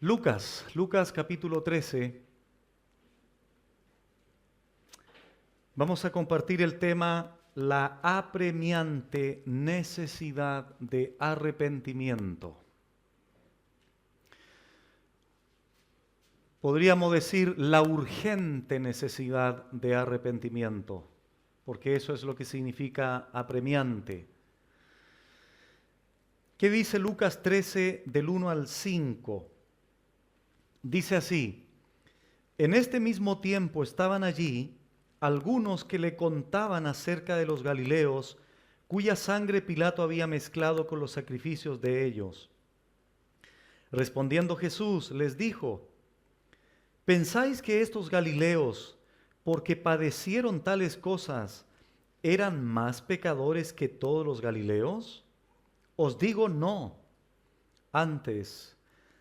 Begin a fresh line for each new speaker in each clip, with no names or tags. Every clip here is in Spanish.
Lucas capítulo 13. Vamos a compartir el tema la apremiante necesidad de arrepentimiento. Podríamos decir la urgente necesidad de arrepentimiento, porque eso es lo que significa apremiante. ¿Qué dice Lucas 13 del 1 al 5? Dice así: en este mismo tiempo estaban allí algunos que le contaban acerca de los galileos, cuya sangre Pilato había mezclado con los sacrificios de ellos. Respondiendo Jesús les dijo: ¿pensáis que estos galileos, porque padecieron tales cosas, eran más pecadores que todos los galileos? Os digo no. Antes,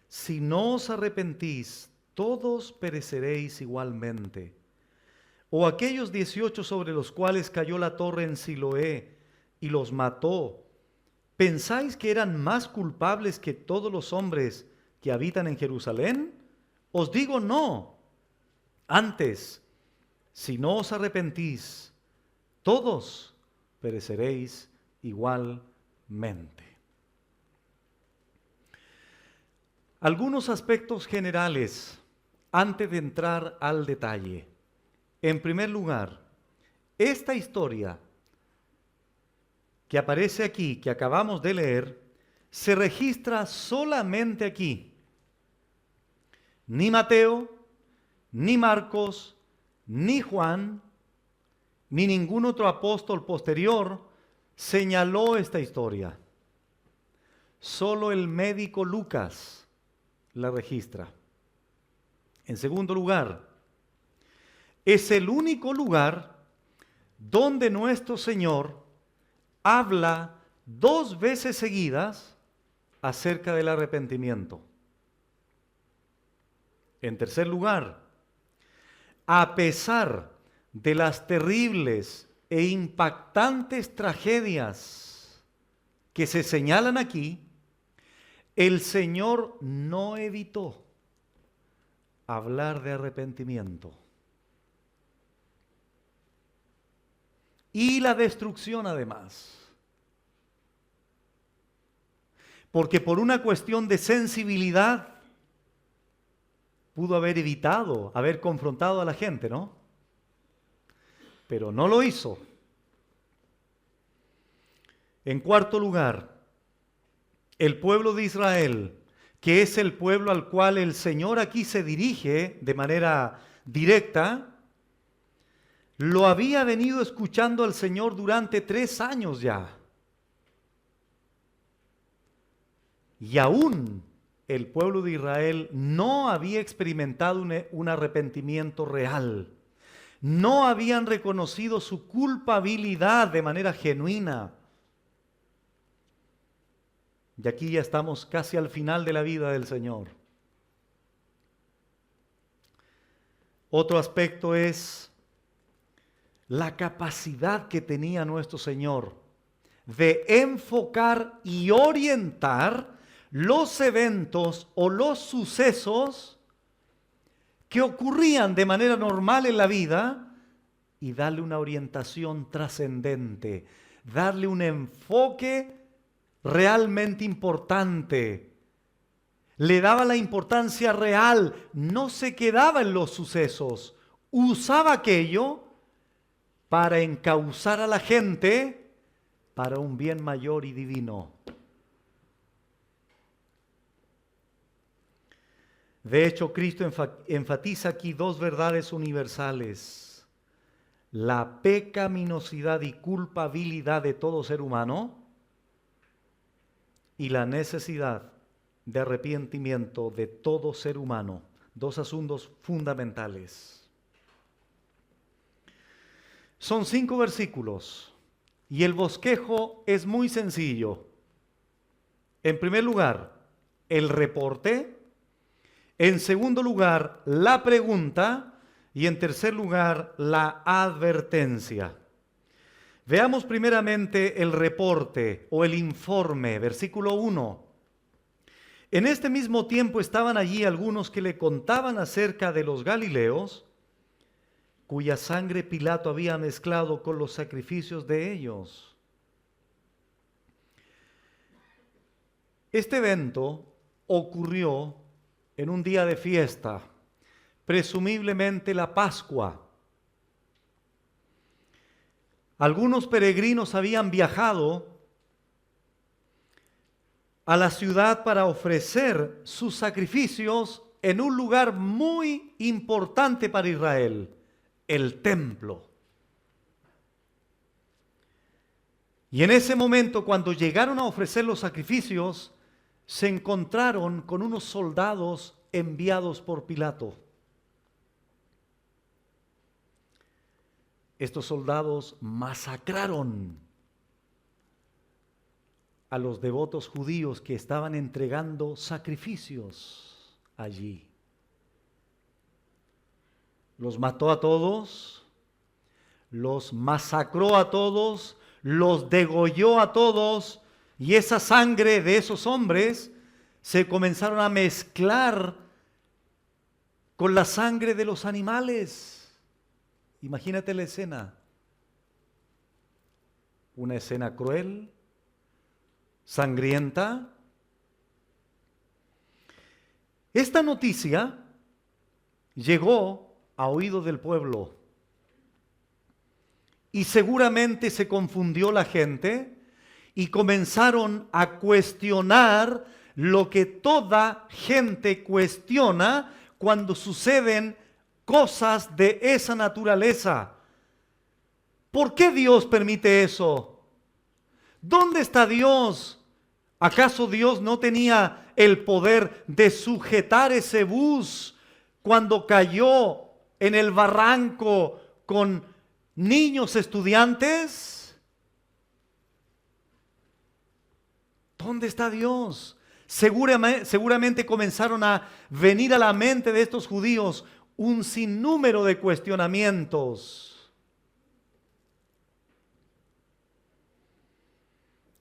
si no os arrepentís, todos pereceréis igualmente. O aquellos 18 sobre los cuales cayó la torre en Siloé y los mató, ¿pensáis que eran más culpables que todos los hombres que habitan en Jerusalén? Os digo no. Antes, si no os arrepentís, todos pereceréis igualmente. Algunos aspectos generales antes de entrar al detalle. En primer lugar, esta historia que aparece aquí, que acabamos de leer, se registra solamente aquí. Ni Mateo, ni Marcos, ni Juan, ni ningún otro apóstol posterior señaló esta historia. Solo el médico Lucas la registra. En segundo lugar, es el único lugar donde nuestro Señor habla 2 veces seguidas acerca del arrepentimiento. En tercer lugar, a pesar de las terribles e impactantes tragedias que se señalan aquí, el Señor no evitó hablar de arrepentimiento. Y la destrucción además. Porque por una cuestión de sensibilidad pudo haber evitado, haber confrontado a la gente, ¿no? Pero no lo hizo. En cuarto lugar, el pueblo de Israel, que es el pueblo al cual el Señor aquí se dirige de manera directa, lo había venido escuchando al Señor durante 3 años ya. Y aún el pueblo de Israel no había experimentado un arrepentimiento real. No habían reconocido su culpabilidad de manera genuina. Y aquí ya estamos casi al final de la vida del Señor. Otro aspecto es la capacidad que tenía nuestro Señor de enfocar y orientar los eventos o los sucesos que ocurrían de manera normal en la vida y darle una orientación trascendente, darle un enfoque realmente importante. Le daba la importancia real, no se quedaba en los sucesos, usaba aquello para encauzar a la gente para un bien mayor y divino. De hecho, Cristo enfatiza aquí 2 verdades universales: la pecaminosidad y culpabilidad de todo ser humano y la necesidad de arrepentimiento de todo ser humano. 2 asuntos fundamentales. Son 5 versículos y el bosquejo es muy sencillo. En primer lugar, el reporte. En segundo lugar, la pregunta. Y en tercer lugar, la advertencia. Veamos primeramente el reporte o el informe, versículo 1. En este mismo tiempo estaban allí algunos que le contaban acerca de los galileos, cuya sangre Pilato había mezclado con los sacrificios de ellos. Este evento ocurrió en un día de fiesta, presumiblemente la Pascua. Algunos peregrinos habían viajado a la ciudad para ofrecer sus sacrificios en un lugar muy importante para Israel, el templo. Y en ese momento, cuando llegaron a ofrecer los sacrificios, se encontraron con unos soldados enviados por Pilato. Estos soldados masacraron a los devotos judíos que estaban entregando sacrificios allí. Los mató a todos, los masacró a todos, los degolló a todos, y esa sangre de esos hombres se comenzaron a mezclar con la sangre de los animales. Imagínate la escena. Una escena cruel, sangrienta. Esta noticia llegó a oído del pueblo y seguramente se confundió la gente y comenzaron a cuestionar lo que toda gente cuestiona cuando suceden cosas de esa naturaleza. ¿Por qué Dios permite eso? ¿Dónde está Dios? ¿Acaso Dios no tenía el poder de sujetar ese bus cuando cayó en el barranco con niños estudiantes? ¿Dónde está Dios? Seguramente comenzaron a venir a la mente de estos judíos un sinnúmero de cuestionamientos.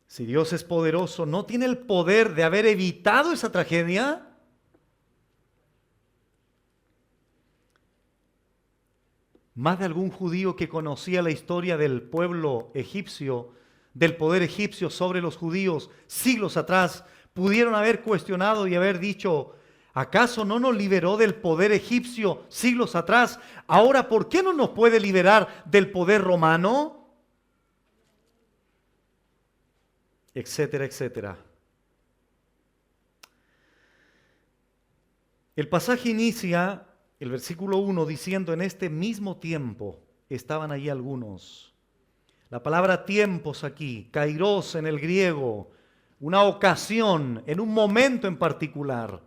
Si Dios es poderoso, ¿no tiene el poder de haber evitado esa tragedia? Más de algún judío que conocía la historia del pueblo egipcio, del poder egipcio sobre los judíos siglos atrás, pudieron haber cuestionado y haber dicho: ¿acaso no nos liberó del poder egipcio siglos atrás? Ahora, ¿por qué no nos puede liberar del poder romano? Etcétera, etcétera. El pasaje inicia, el versículo 1, diciendo: en este mismo tiempo estaban allí algunos. La palabra tiempos aquí, kairos en el griego, una ocasión, en un momento en particular.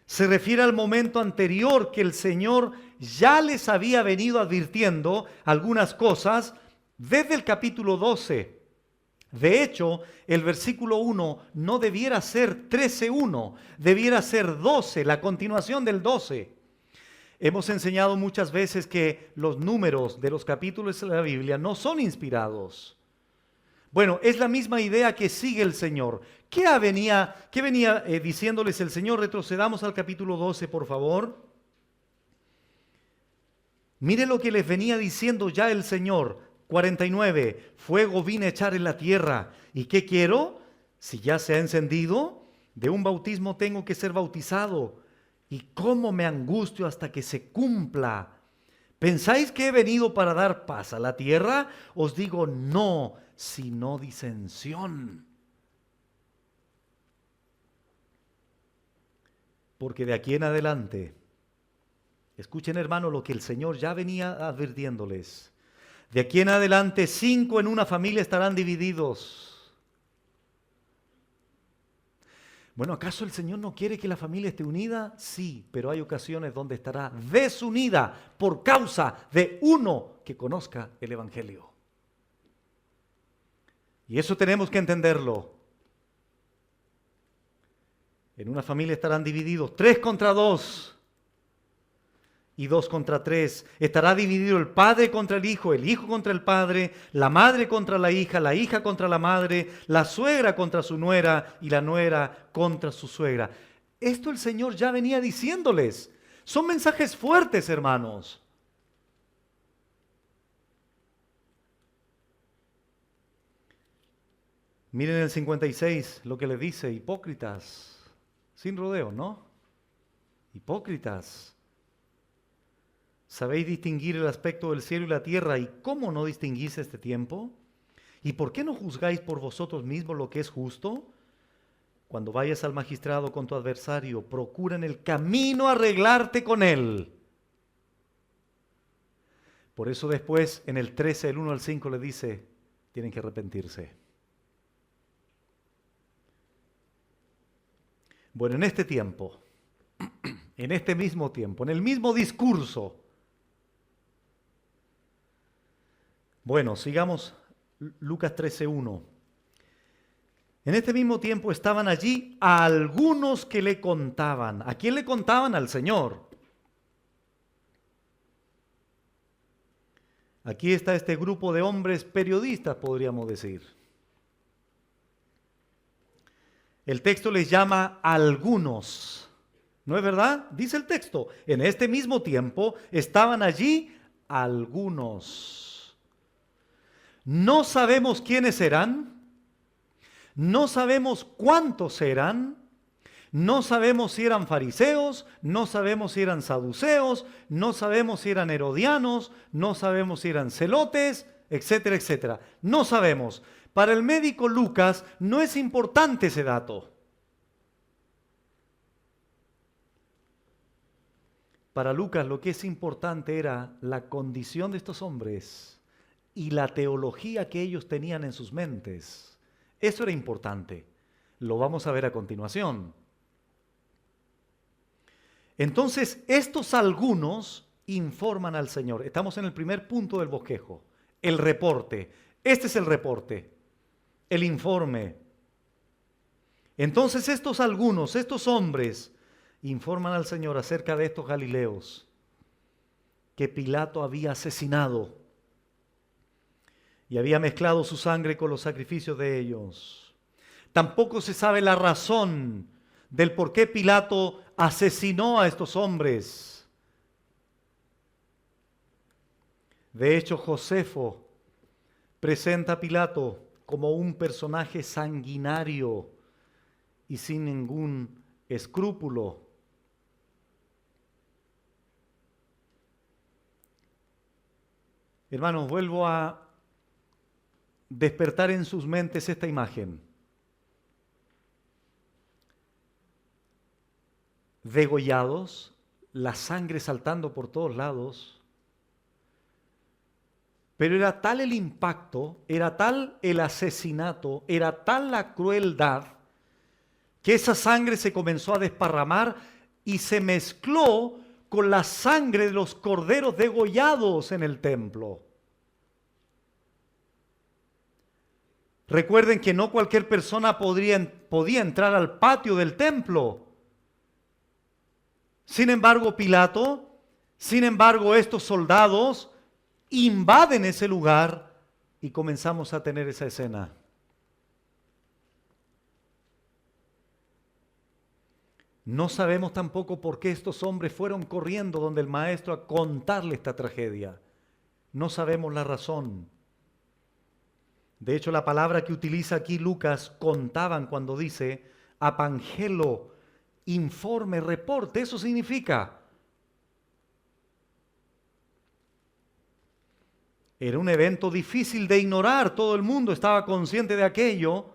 Se refiere al momento anterior que el Señor ya les había venido advirtiendo algunas cosas desde el capítulo 12. De hecho, el versículo 1 no debiera ser 13:1, debiera ser 12, la continuación del 12. Hemos enseñado muchas veces que los números de los capítulos de la Biblia no son inspirados. Bueno, es la misma idea que sigue el Señor. ¿Qué venía diciéndoles el Señor? Retrocedamos al capítulo 12, por favor. Mire lo que les venía diciendo ya el Señor. 49, fuego vine a echar en la tierra. ¿Y qué quiero? Si ya se ha encendido, de un bautismo tengo que ser bautizado. ¿Y cómo me angustio hasta que se cumpla? ¿Pensáis que he venido para dar paz a la tierra? Os digo, no, sino disensión. Porque de aquí en adelante, escuchen hermano lo que el Señor ya venía advirtiéndoles. De aquí en adelante 5 en una familia estarán divididos. Bueno, ¿acaso el Señor no quiere que la familia esté unida? Sí, pero hay ocasiones donde estará desunida por causa de uno que conozca el Evangelio. Y eso tenemos que entenderlo. En una familia estarán divididos 3 contra 2. y 2 contra 3. Estará dividido el padre contra el hijo contra el padre, la madre contra la hija contra la madre, la suegra contra su nuera y la nuera contra su suegra. Esto el Señor ya venía diciéndoles. Son mensajes fuertes, hermanos. Miren el 56, lo que le dice, hipócritas, sin rodeo, ¿no? Hipócritas. ¿Sabéis distinguir el aspecto del cielo y la tierra? ¿Y cómo no distinguís este tiempo? ¿Y por qué no juzgáis por vosotros mismos lo que es justo? Cuando vayas al magistrado con tu adversario, procura en el camino arreglarte con él. Por eso después, en el 13, el 1 al 5, le dice, tienen que arrepentirse. Bueno, en este tiempo, en este mismo tiempo, en el mismo discurso. Bueno, sigamos Lucas 13:1. En este mismo tiempo estaban allí algunos que le contaban. ¿A quién le contaban? Al Señor. Aquí está este grupo de hombres periodistas, podríamos decir. El texto les llama algunos. ¿No es verdad? Dice el texto. En este mismo tiempo estaban allí algunos. No sabemos quiénes eran. No sabemos cuántos eran. No sabemos si eran fariseos. No sabemos si eran saduceos. No sabemos si eran herodianos. No sabemos si eran celotes, etcétera, etcétera. No sabemos. Para el médico Lucas no es importante ese dato. Para Lucas lo que es importante era la condición de estos hombres y la teología que ellos tenían en sus mentes. Eso era importante. Lo vamos a ver a continuación. Entonces, estos algunos informan al Señor. Estamos en el primer punto del bosquejo, el reporte. Este es el reporte, el informe. Entonces, estos algunos, estos hombres, informan al Señor acerca de estos galileos que Pilato había asesinado y había mezclado su sangre con los sacrificios de ellos. Tampoco se sabe la razón del por qué Pilato asesinó a estos hombres. De hecho, Josefo presenta a Pilato como un personaje sanguinario y sin ningún escrúpulo. Hermanos, vuelvo a despertar en sus mentes esta imagen. Degollados, la sangre saltando por todos lados. Pero era tal el impacto, era tal el asesinato, era tal la crueldad, que esa sangre se comenzó a desparramar y se mezcló con la sangre de los corderos degollados en el templo. Recuerden que no cualquier persona podía entrar al patio del templo. Sin embargo, estos soldados invaden ese lugar y comenzamos a tener esa escena. No sabemos tampoco por qué estos hombres fueron corriendo donde el maestro a contarle esta tragedia. No sabemos la razón. De hecho, la palabra que utiliza aquí Lucas, contaban, cuando dice apangelo, informe, reporte, eso significa. Era un evento difícil de ignorar, todo el mundo estaba consciente de aquello.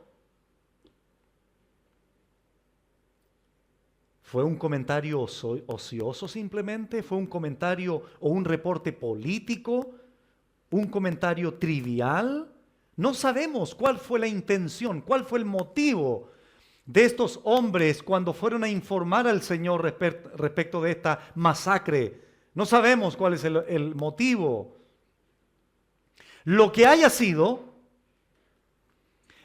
¿Fue un comentario ocioso simplemente? ¿Fue un comentario o un reporte político? ¿Un comentario trivial? No sabemos cuál fue la intención, cuál fue el motivo de estos hombres cuando fueron a informar al Señor respecto de esta masacre. No sabemos cuál es el motivo. Lo que haya sido,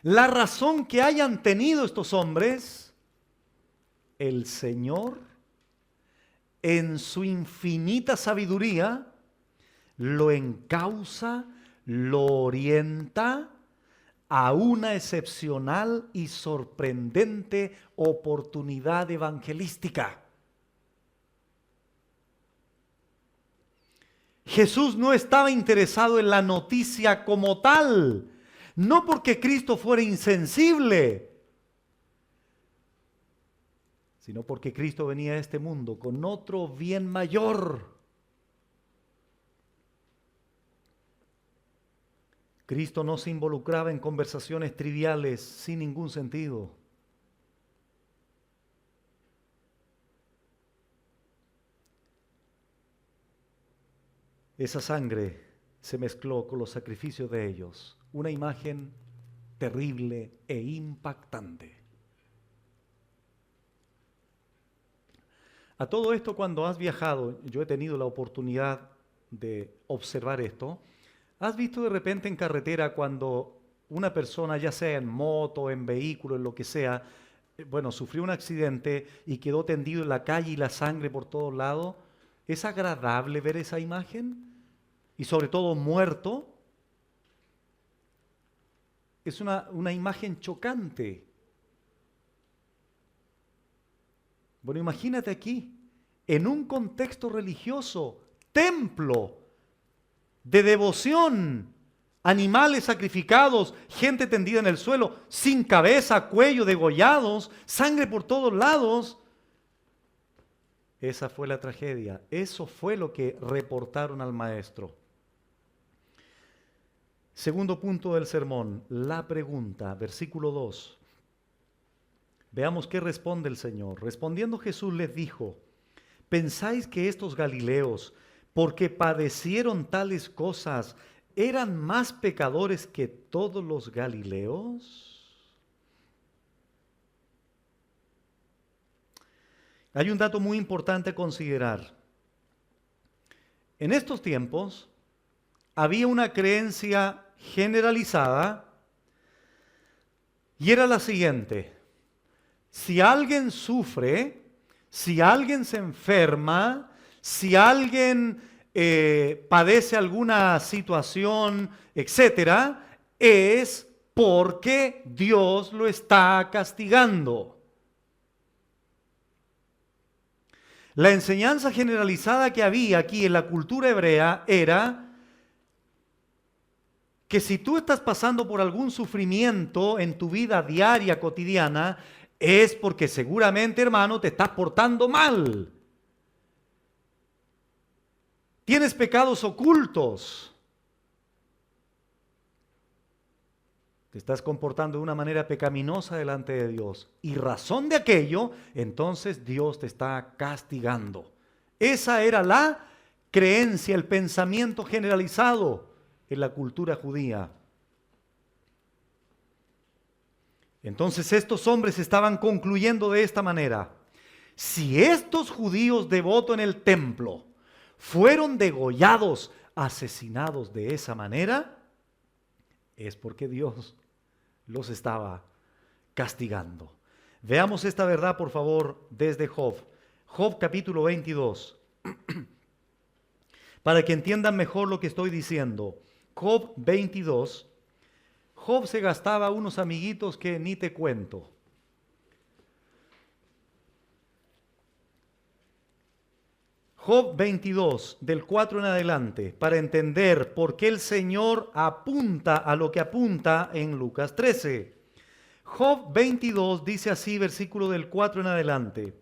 la razón que hayan tenido estos hombres, el Señor en su infinita sabiduría, lo encausa, lo orienta a una excepcional y sorprendente oportunidad evangelística. Jesús no estaba interesado en la noticia como tal, no porque Cristo fuera insensible, sino porque Cristo venía a este mundo con otro bien mayor. Cristo no se involucraba en conversaciones triviales sin ningún sentido. Esa sangre se mezcló con los sacrificios de ellos. Una imagen terrible e impactante. A todo esto, cuando has viajado, yo he tenido la oportunidad de observar esto. ¿Has visto de repente en carretera cuando una persona, ya sea en moto, en vehículo, en lo que sea, sufrió un accidente y quedó tendido en la calle y la sangre por todos lados? ¿Es agradable ver esa imagen? Y sobre todo muerto. Es una imagen chocante. Bueno, imagínate aquí, en un contexto religioso, templo, de devoción, animales sacrificados, gente tendida en el suelo, sin cabeza, cuello, degollados, sangre por todos lados. Esa fue la tragedia. Eso fue lo que reportaron al maestro. Segundo punto del sermón, la pregunta, versículo 2. Veamos qué responde el Señor. Respondiendo Jesús les dijo: ¿pensáis que estos galileos, porque padecieron tales cosas, eran más pecadores que todos los galileos? Hay un dato muy importante a considerar. En estos tiempos había una creencia generalizada y era la siguiente: si alguien sufre, si alguien se enferma, si alguien padece alguna situación, etcétera, es porque Dios lo está castigando. La enseñanza generalizada que había aquí en la cultura hebrea era que si tú estás pasando por algún sufrimiento en tu vida diaria, cotidiana, es porque seguramente, hermano, te estás portando mal. Tienes pecados ocultos. Te estás comportando de una manera pecaminosa delante de Dios. Y razón de aquello, entonces Dios te está castigando. Esa era la creencia, el pensamiento generalizado en la cultura judía. Entonces estos hombres estaban concluyendo de esta manera: si estos judíos devotos en el templo fueron degollados, asesinados de esa manera, es porque Dios los estaba castigando. Veamos esta verdad, por favor, desde Job. Job capítulo 22. Para que entiendan mejor lo que estoy diciendo. Job 22. Job se gastaba unos amiguitos que ni te cuento. Job 22, del 4 en adelante, para entender por qué el Señor apunta a lo que apunta en Lucas 13. Job 22 dice así, versículo del 4 en adelante.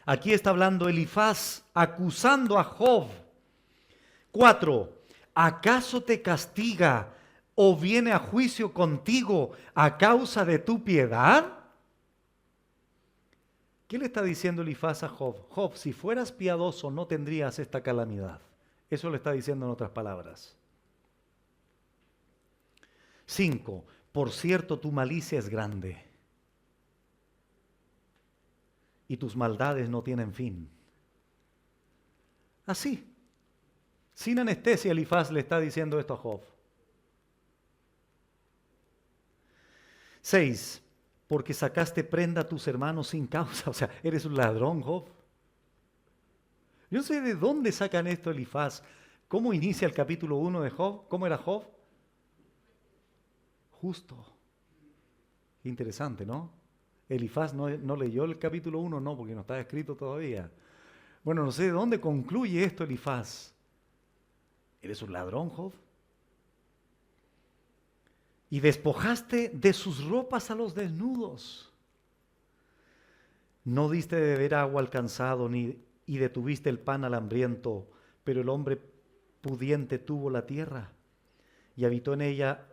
Aquí está hablando Elifaz acusando a Job. 4. ¿Acaso te castiga o viene a juicio contigo a causa de tu piedad? ¿Qué le está diciendo Elifaz a Job? Job, si fueras piadoso no tendrías esta calamidad. Eso le está diciendo en otras palabras. 5. Por cierto, tu malicia es grande y tus maldades no tienen fin. Así, sin anestesia, Elifaz le está diciendo esto a Job. 6. porque sacaste prenda a tus hermanos sin causa. O sea, eres un ladrón, Job. Yo no sé de dónde sacan esto Elifaz. ¿Cómo inicia el capítulo 1 de Job? ¿Cómo era Job? Justo. Qué interesante, ¿no? Elifaz no leyó el capítulo 1, no, porque no está escrito todavía. Bueno, no sé de dónde concluye esto Elifaz. ¿Eres un ladrón, Job? Y despojaste de sus ropas a los desnudos. No diste de beber agua al cansado, y detuviste el pan al hambriento, pero el hombre pudiente tuvo la tierra, y habitó en ella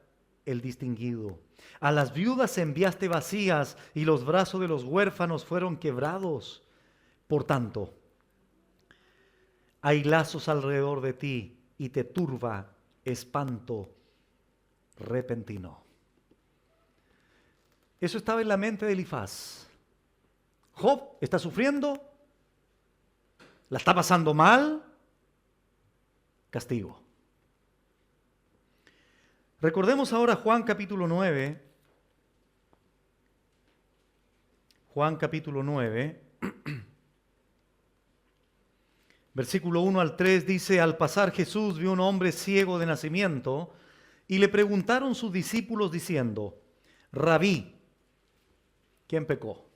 el distinguido. A las viudas enviaste vacías, y los brazos de los huérfanos fueron quebrados. Por tanto, hay lazos alrededor de ti, y te turba espanto repentino. Eso estaba en la mente de Elifaz. Job está sufriendo, la está pasando mal, castigo. Recordemos ahora Juan capítulo 9. Juan capítulo 9, versículo 1 al 3 dice: al pasar Jesús vio un hombre ciego de nacimiento, y le preguntaron sus discípulos diciendo: Rabí, ¿quién pecó?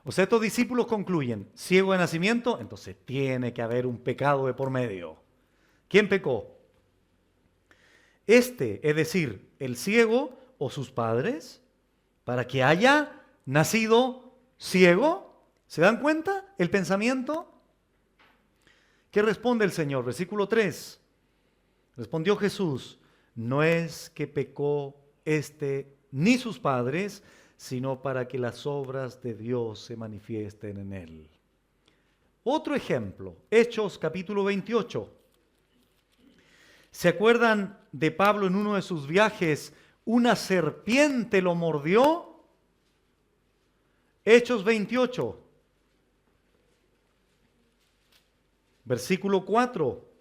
O sea, estos discípulos concluyen: ciego de nacimiento, entonces tiene que haber un pecado de por medio. ¿Quién pecó? Es decir, el ciego o sus padres, para que haya nacido ciego. ¿Se dan cuenta el pensamiento? ¿Qué responde el Señor? Versículo 3. Respondió Jesús: no es que pecó ni sus padres, sino para que las obras de Dios se manifiesten en él. Otro ejemplo, Hechos capítulo 28. ¿Se acuerdan de Pablo en uno de sus viajes? Una serpiente lo mordió. Hechos 28. Versículo 4.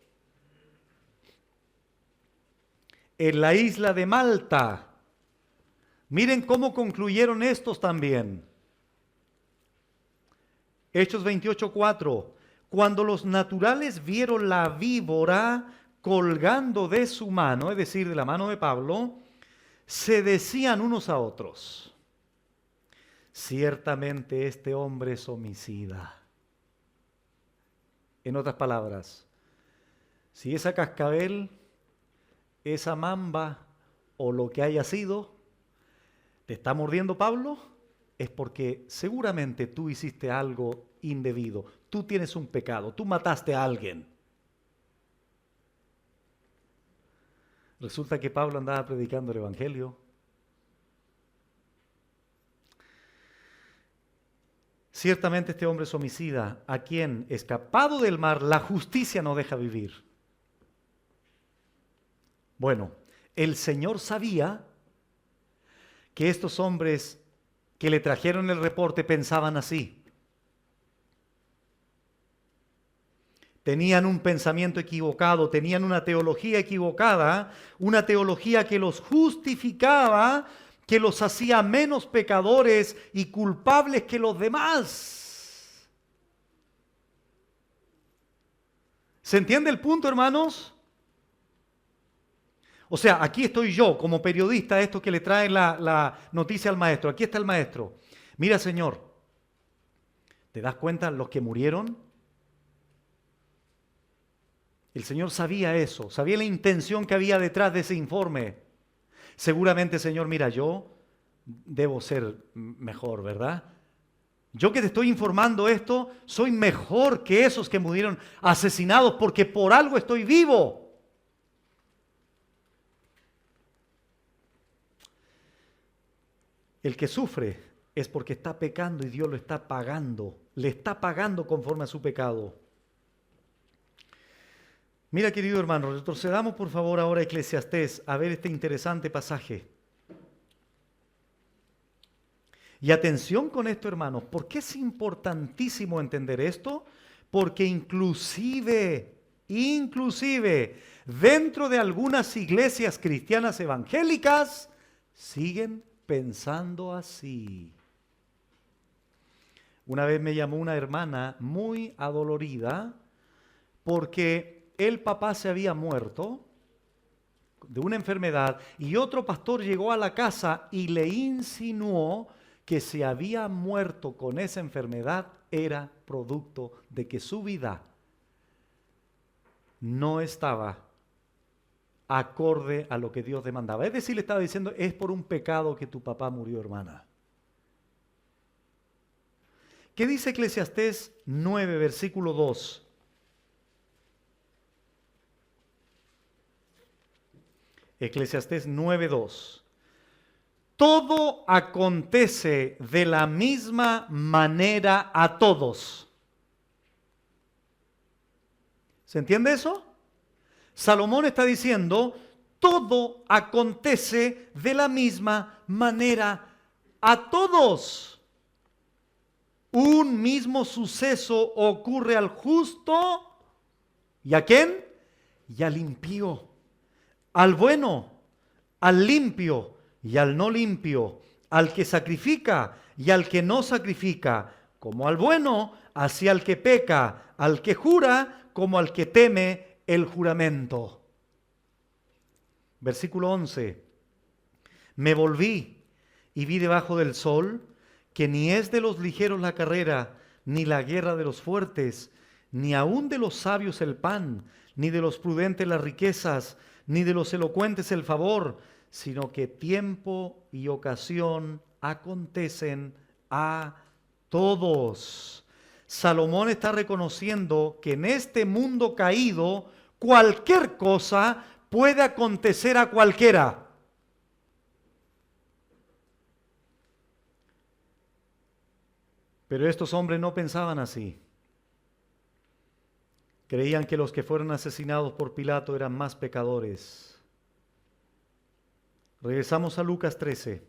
En la isla de Malta. Miren cómo concluyeron estos también. Hechos 28:4. Cuando los naturales vieron la víbora colgando de su mano, es decir, de la mano de Pablo, se decían unos a otros: ciertamente este hombre es homicida. En otras palabras, si esa cascabel, esa mamba o lo que haya sido te está mordiendo Pablo, es porque seguramente tú hiciste algo indebido. Tú tienes un pecado, tú mataste a alguien. Resulta que Pablo andaba predicando el Evangelio. Ciertamente este hombre es homicida, a quien, escapado del mar, la justicia no deja vivir. Bueno, el Señor sabía que estos hombres que le trajeron el reporte pensaban así. Tenían un pensamiento equivocado, tenían una teología equivocada, una teología que los justificaba, que los hacía menos pecadores y culpables que los demás. ¿Se entiende el punto, hermanos? O sea, aquí estoy yo como periodista, esto que le trae la noticia al maestro. Aquí está el maestro. Mira, Señor, ¿te das cuenta los que murieron? El Señor sabía eso, sabía la intención que había detrás de ese informe. Seguramente, Señor, mira, yo debo ser mejor, ¿verdad? Yo que te estoy informando esto, soy mejor que esos que murieron asesinados porque por algo estoy vivo. El que sufre es porque está pecando y Dios lo está pagando. Le está pagando conforme a su pecado. Mira, querido hermano, retrocedamos por favor ahora a Eclesiastés a ver este interesante pasaje. Y atención con esto, hermanos, ¿por qué es importantísimo entender esto? Porque inclusive, dentro de algunas iglesias cristianas evangélicas, siguen pensando así. Una vez me llamó una hermana muy adolorida porque el papá se había muerto de una enfermedad y otro pastor llegó a la casa y le insinuó que si había muerto con esa enfermedad era producto de que su vida no estaba acorde a lo que Dios demandaba. Es decir, le estaba diciendo, es por un pecado que tu papá murió, hermana. ¿Qué dice Eclesiastés 9, versículo 2? Eclesiastés 9:2. Todo acontece de la misma manera a todos. ¿Se entiende eso? Salomón está diciendo, todo acontece de la misma manera a todos. Un mismo suceso ocurre al justo, ¿y a quién? Y al impío, al bueno, al limpio y al no limpio, al que sacrifica y al que no sacrifica, como al bueno, así al que peca, al que jura, como al que teme el juramento. Versículo 11. Me volví y vi debajo del sol que ni es de los ligeros la carrera, ni la guerra de los fuertes, ni aun de los sabios el pan, ni de los prudentes las riquezas, ni de los elocuentes el favor, sino que tiempo y ocasión acontecen a todos. Salomón está reconociendo que en este mundo caído cualquier cosa puede acontecer a cualquiera. Pero estos hombres no pensaban así. Creían que los que fueron asesinados por Pilato eran más pecadores. Regresamos a Lucas 13.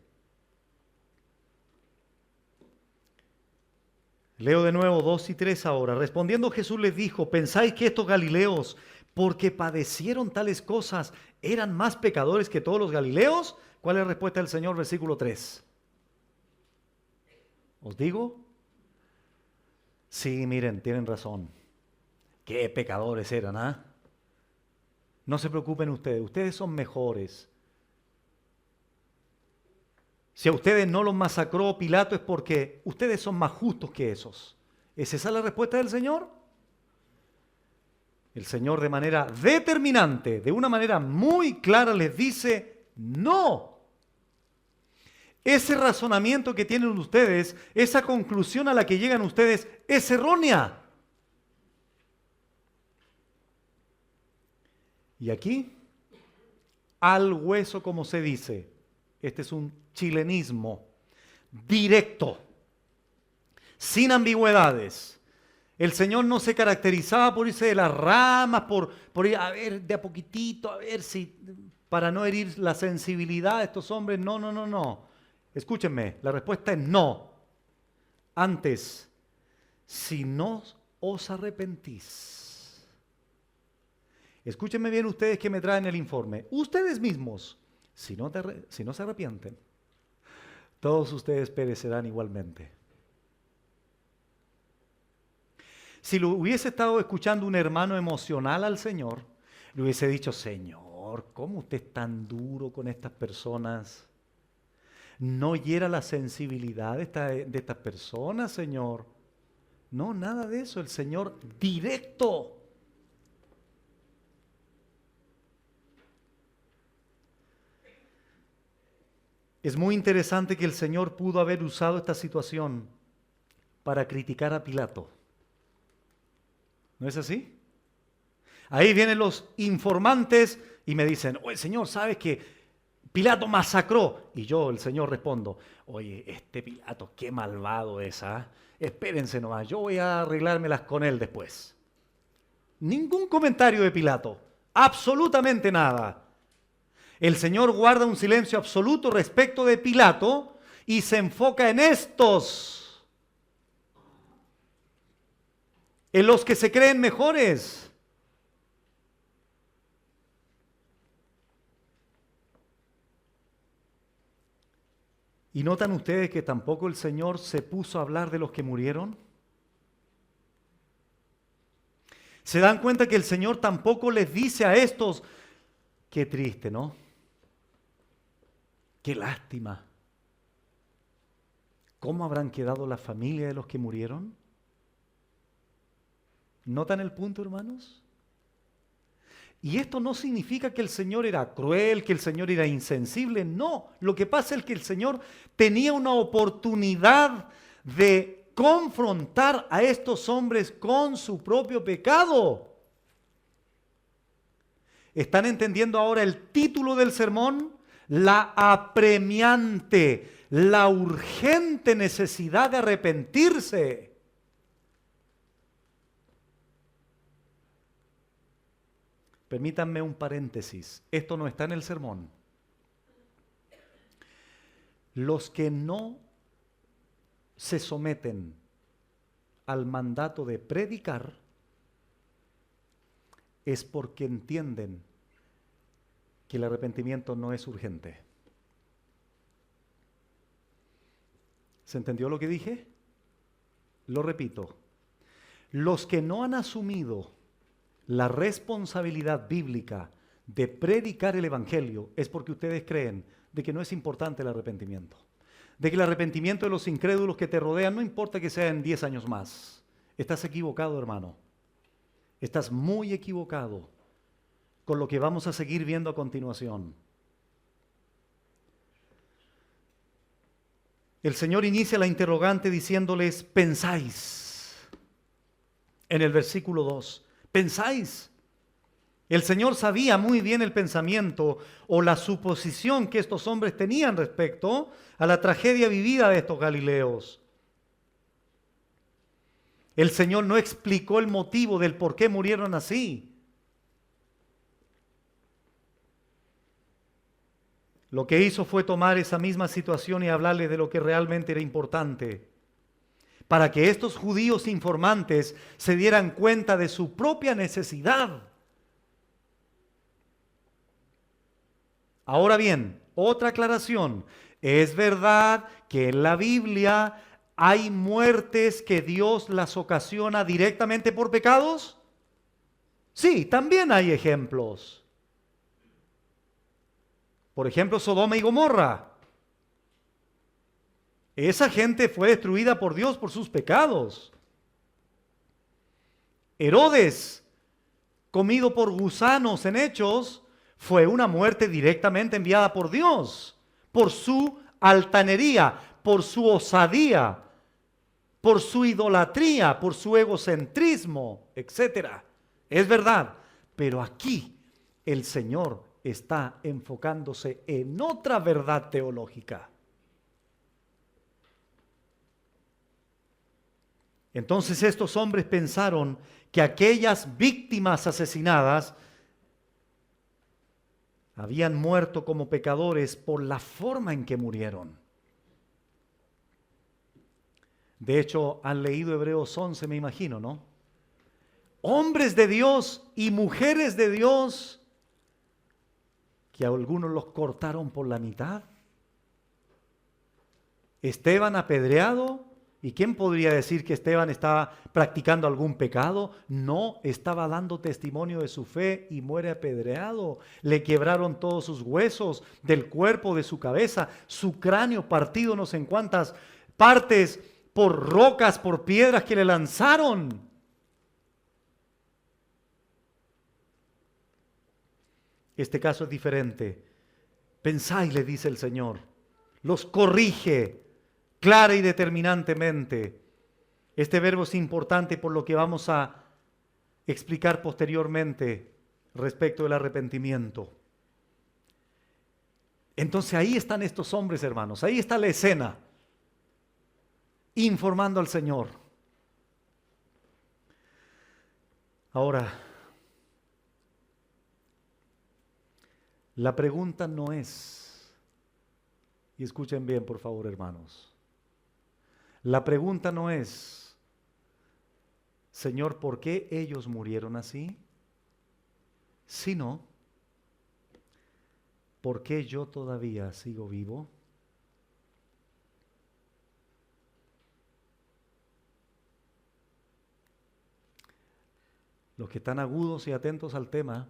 Leo de nuevo 2 y 3 ahora. Respondiendo Jesús les dijo, ¿pensáis que estos galileos, porque padecieron tales cosas, eran más pecadores que todos los galileos? ¿Cuál es la respuesta del Señor? Versículo 3. ¿Os digo? Sí, miren, tienen razón. Qué pecadores eran, ¿ah? No se preocupen ustedes son mejores. Si a ustedes no los masacró Pilato es porque ustedes son más justos que esos. ¿Es esa la respuesta del Señor? El Señor de manera determinante, de una manera muy clara les dice, no. Ese razonamiento que tienen ustedes, esa conclusión a la que llegan ustedes es errónea. Y aquí, al hueso como se dice, este es un chilenismo directo, sin ambigüedades. El Señor no se caracterizaba por irse de las ramas, por ir a ver de a poquitito, a ver si, para no herir la sensibilidad de estos hombres. No. Escúchenme, la respuesta es no. Antes, si no os arrepentís. Escúchenme bien ustedes que me traen el informe. Ustedes mismos, si no se arrepienten, todos ustedes perecerán igualmente. Si lo hubiese estado escuchando un hermano emocional al Señor, le hubiese dicho, Señor, ¿cómo usted es tan duro con estas personas? No hiera la sensibilidad de estas personas, Señor. No, nada de eso. El Señor directo. Es muy interesante que el Señor pudo haber usado esta situación para criticar a Pilato. ¿No es así? Ahí vienen los informantes y me dicen, oye, Señor, ¿sabes que Pilato masacró? Y yo, el Señor, respondo, oye, este Pilato, qué malvado es, ¿ah? Espérense nomás, yo voy a arreglármelas con él después. Ningún comentario de Pilato, absolutamente nada. El Señor guarda un silencio absoluto respecto de Pilato y se enfoca en estos, en los que se creen mejores. ¿Y notan ustedes que tampoco el Señor se puso a hablar de los que murieron? ¿Se dan cuenta que el Señor tampoco les dice a estos, qué triste, ¿no? Qué lástima. ¿Cómo habrán quedado la familia de los que murieron? ¿Notan el punto, hermanos? Y esto no significa que el Señor era cruel, que el Señor era insensible, no. Lo que pasa es que el Señor tenía una oportunidad de confrontar a estos hombres con su propio pecado. ¿Están entendiendo ahora el título del sermón? La apremiante, la urgente necesidad de arrepentirse. Permítanme un paréntesis. Esto no está en el sermón. Los que no se someten al mandato de predicar es porque entienden que el arrepentimiento no es urgente. ¿Se entendió lo que dije? Lo repito. Los que no han asumido la responsabilidad bíblica de predicar el Evangelio es porque ustedes creen de que no es importante el arrepentimiento. De que el arrepentimiento de los incrédulos que te rodean no importa que sea en 10 años más. Estás equivocado, hermano. Estás muy equivocado con lo que vamos a seguir viendo a continuación. El Señor inicia la interrogante diciéndoles, pensáis. En el versículo 2. ¿Pensáis? El Señor sabía muy bien el pensamiento o la suposición que estos hombres tenían respecto a la tragedia vivida de estos galileos. El Señor no explicó el motivo del por qué murieron así. Lo que hizo fue tomar esa misma situación y hablarles de lo que realmente era importante, para que estos judíos informantes se dieran cuenta de su propia necesidad. Ahora bien, otra aclaración. ¿Es verdad que en la Biblia hay muertes que Dios las ocasiona directamente por pecados? Sí, también hay ejemplos. Por ejemplo, Sodoma y Gomorra. Esa gente fue destruida por Dios por sus pecados. Herodes, comido por gusanos en Hechos, fue una muerte directamente enviada por Dios, por su altanería, por su osadía, por su idolatría, por su egocentrismo, etc. Es verdad, pero aquí el Señor está enfocándose en otra verdad teológica. Entonces estos hombres pensaron que aquellas víctimas asesinadas habían muerto como pecadores por la forma en que murieron. De hecho, han leído Hebreos 11, me imagino, ¿no? Hombres de Dios y mujeres de Dios que a algunos los cortaron por la mitad. Esteban apedreado. ¿Y quién podría decir que Esteban estaba practicando algún pecado? No, estaba dando testimonio de su fe y muere apedreado. Le quebraron todos sus huesos del cuerpo, de su cabeza, su cráneo partido no sé en cuántas partes por rocas, por piedras que le lanzaron. Este caso es diferente. Pensáis, le dice el Señor, los corrige clara y determinantemente. Este verbo es importante por lo que vamos a explicar posteriormente respecto del arrepentimiento. Entonces ahí están estos hombres, hermanos, ahí está la escena, informando al Señor. Ahora, la pregunta no es, y escuchen bien por favor, hermanos, la pregunta no es, Señor, ¿por qué ellos murieron así? Sino, ¿por qué yo todavía sigo vivo? Los que están agudos y atentos al tema,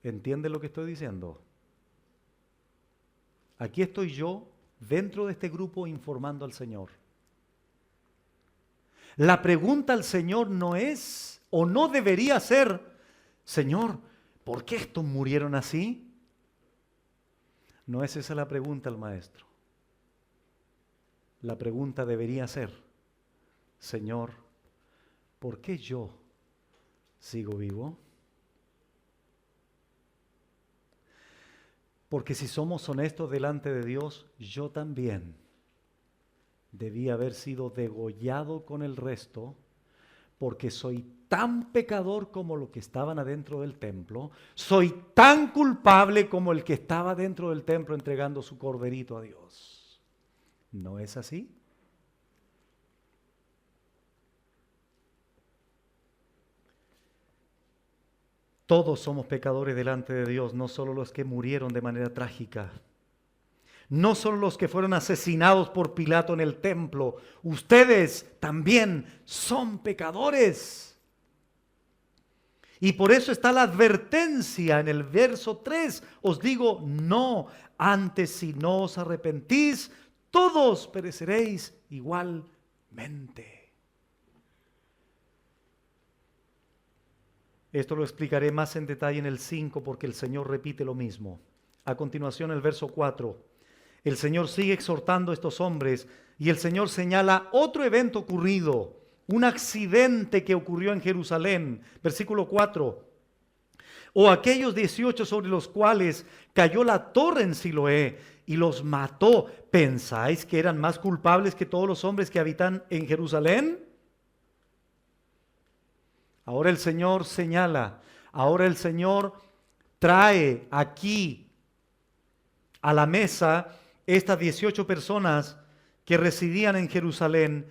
¿entienden lo que estoy diciendo? Aquí estoy yo, dentro de este grupo, informando al Señor. La pregunta al Señor no es, o no debería ser, Señor, ¿por qué estos murieron así? No es esa la pregunta al Maestro. La pregunta debería ser, Señor, ¿por qué yo sigo vivo? Porque si somos honestos delante de Dios, yo también debí haber sido degollado con el resto, porque soy tan pecador como los que estaban adentro del templo, soy tan culpable como el que estaba dentro del templo entregando su corderito a Dios. ¿No es así? Todos somos pecadores delante de Dios, no solo los que murieron de manera trágica. No solo los que fueron asesinados por Pilato en el templo. Ustedes también son pecadores. Y por eso está la advertencia en el verso 3. Os digo, no, antes si no os arrepentís, todos pereceréis igualmente. Esto lo explicaré más en detalle en el 5 porque el Señor repite lo mismo. A continuación el verso 4. El Señor sigue exhortando a estos hombres y el Señor señala otro evento ocurrido, un accidente que ocurrió en Jerusalén. Versículo 4. O aquellos 18 sobre los cuales cayó la torre en Siloé y los mató, ¿pensáis que eran más culpables que todos los hombres que habitan en Jerusalén? Ahora el Señor señala, ahora el Señor trae aquí a la mesa estas 18 personas que residían en Jerusalén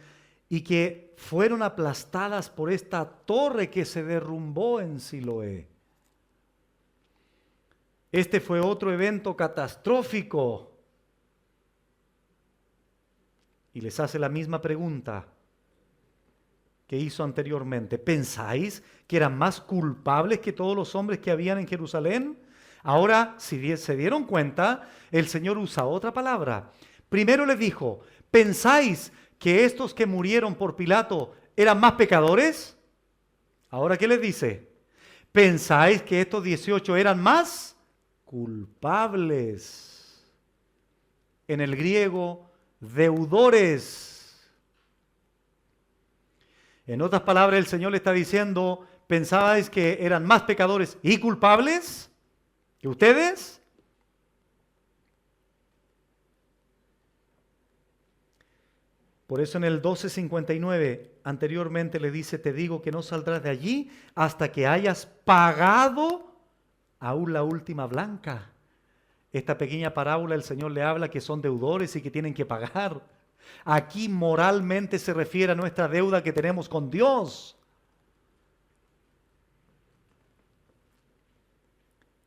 y que fueron aplastadas por esta torre que se derrumbó en Siloé. Este fue otro evento catastrófico. Y les hace la misma pregunta que hizo anteriormente. ¿Pensáis que eran más culpables que todos los hombres que habían en Jerusalén? Ahora, si se dieron cuenta, el Señor usa otra palabra. Primero les dijo, ¿pensáis que estos que murieron por Pilato eran más pecadores? Ahora, ¿qué les dice? ¿Pensáis que estos 18 eran más culpables? En el griego, deudores. En otras palabras, el Señor le está diciendo, ¿pensabais que eran más pecadores y culpables que ustedes? Por eso en el 12:59 anteriormente le dice, te digo que no saldrás de allí hasta que hayas pagado aún la última blanca. Esta pequeña parábola el Señor le habla que son deudores y que tienen que pagar. Aquí moralmente se refiere a nuestra deuda que tenemos con Dios.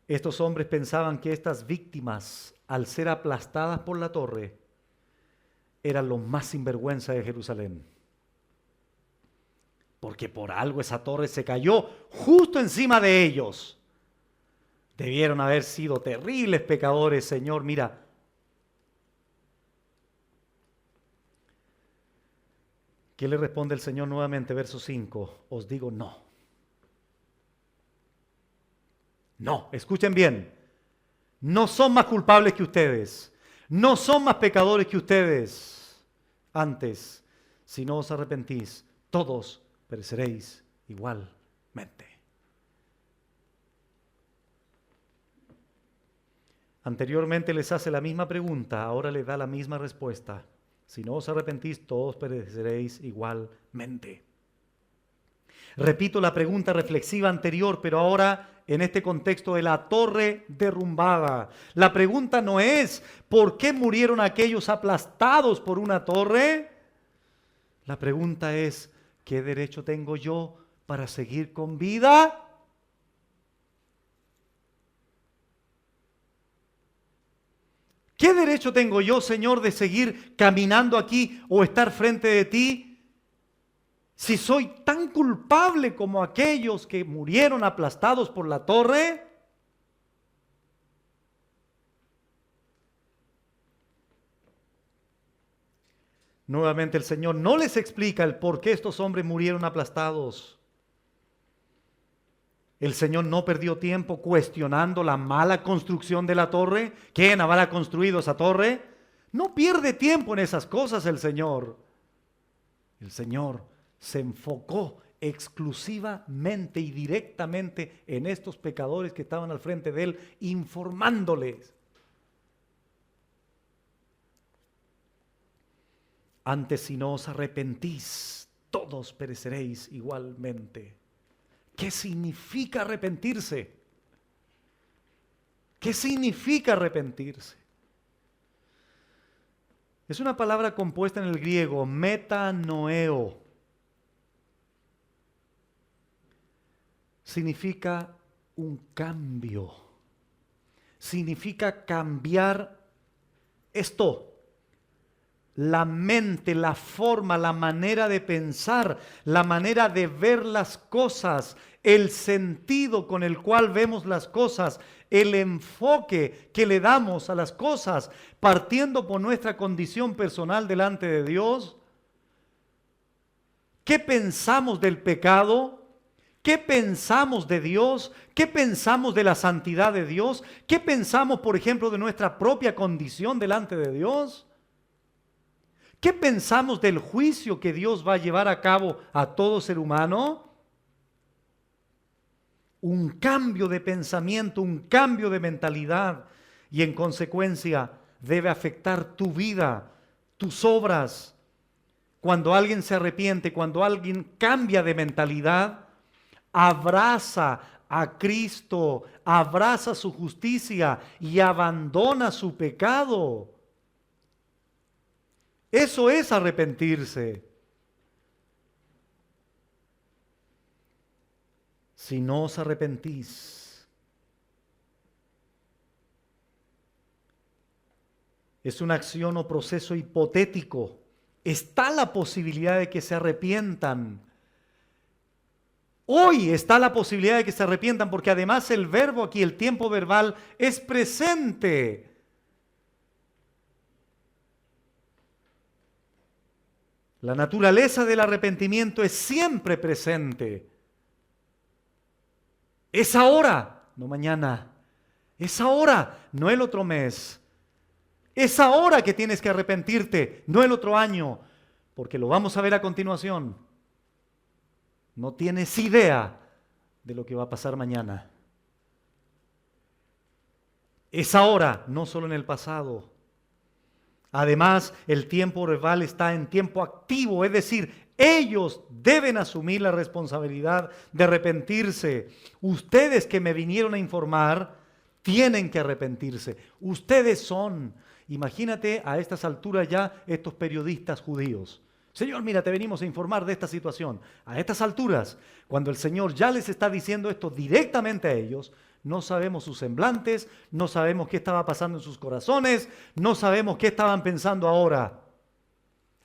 Estos hombres pensaban que estas víctimas, al ser aplastadas por la torre, eran los más sinvergüenza de Jerusalén. Porque por algo esa torre se cayó justo encima de ellos. Debieron haber sido terribles pecadores, Señor, mira. ¿Qué le responde el Señor nuevamente? Verso 5. Os digo no. No, escuchen bien. No son más culpables que ustedes. No son más pecadores que ustedes. Antes, si no os arrepentís, todos pereceréis igualmente. Anteriormente les hace la misma pregunta, ahora les da la misma respuesta. Si no os arrepentís, todos pereceréis igualmente. Repito la pregunta reflexiva anterior, pero ahora en este contexto de la torre derrumbada. La pregunta no es, ¿por qué murieron aquellos aplastados por una torre? La pregunta es, ¿qué derecho tengo yo para seguir con vida? ¿Qué derecho tengo yo, Señor, de seguir caminando aquí o estar frente de ti Si soy tan culpable como aquellos que murieron aplastados por la torre, nuevamente el Señor no les explica el por qué estos hombres murieron aplastados. El Señor no perdió tiempo cuestionando la mala construcción de la torre. ¿Quién habrá construido esa torre? No pierde tiempo en esas cosas el Señor. El Señor se enfocó exclusivamente y directamente en estos pecadores que estaban al frente de Él, informándoles. Antes, si no os arrepentís, todos pereceréis igualmente. ¿Qué significa arrepentirse? ¿Qué significa arrepentirse? Es una palabra compuesta en el griego, metanoeo. Significa un cambio. Significa cambiar esto. La mente, la forma, la manera de pensar, la manera de ver las cosas, el sentido con el cual vemos las cosas, el enfoque que le damos a las cosas, partiendo por nuestra condición personal delante de Dios. ¿Qué pensamos del pecado? ¿Qué pensamos de Dios? ¿Qué pensamos de la santidad de Dios? ¿Qué pensamos, por ejemplo, de nuestra propia condición delante de Dios? ¿Qué pensamos del juicio que Dios va a llevar a cabo a todo ser humano? Un cambio de pensamiento, un cambio de mentalidad y en consecuencia debe afectar tu vida, tus obras. Cuando alguien se arrepiente, cuando alguien cambia de mentalidad, abraza a Cristo, abraza su justicia y abandona su pecado. Eso es arrepentirse. Si no os arrepentís, es una acción o proceso hipotético. Está la posibilidad de que se arrepientan. Hoy está la posibilidad de que se arrepientan porque además el verbo aquí, el tiempo verbal, es presente. La naturaleza del arrepentimiento es siempre presente. Es ahora, no mañana. Es ahora, no el otro mes. Es ahora que tienes que arrepentirte, no el otro año, porque lo vamos a ver a continuación. No tienes idea de lo que va a pasar mañana. Es ahora, no solo en el pasado. Además, el tiempo verbal está en tiempo activo, es decir, ellos deben asumir la responsabilidad de arrepentirse. Ustedes que me vinieron a informar, tienen que arrepentirse. Ustedes son, imagínate a estas alturas ya estos periodistas judíos. Señor, mira, te venimos a informar de esta situación. A estas alturas, cuando el Señor ya les está diciendo esto directamente a ellos, no sabemos sus semblantes, no sabemos qué estaba pasando en sus corazones, no sabemos qué estaban pensando ahora,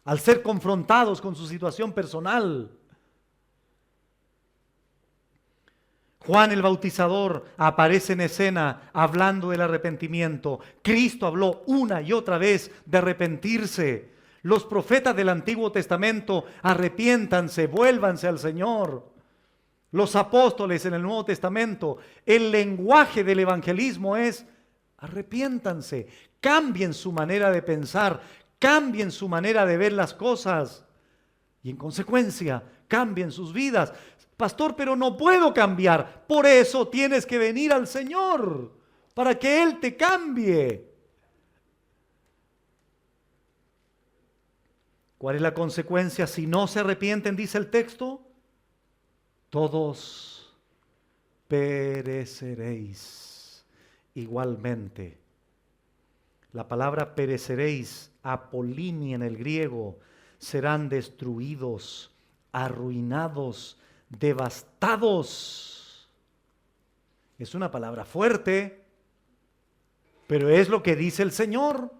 al ser confrontados con su situación personal. Juan el Bautizador aparece en escena hablando del arrepentimiento. Cristo habló una y otra vez de arrepentirse. Los profetas del Antiguo Testamento, arrepiéntanse, vuélvanse al Señor. Los apóstoles en el Nuevo Testamento, el lenguaje del evangelismo es arrepiéntanse, cambien su manera de pensar, cambien su manera de ver las cosas y en consecuencia cambien sus vidas. Pastor, pero no puedo cambiar, por eso tienes que venir al Señor, para que Él te cambie. ¿Cuál es la consecuencia si no se arrepienten, dice el texto? Todos pereceréis igualmente. La palabra pereceréis, apolínea en el griego, serán destruidos, arruinados, devastados. Es una palabra fuerte, pero es lo que dice el Señor.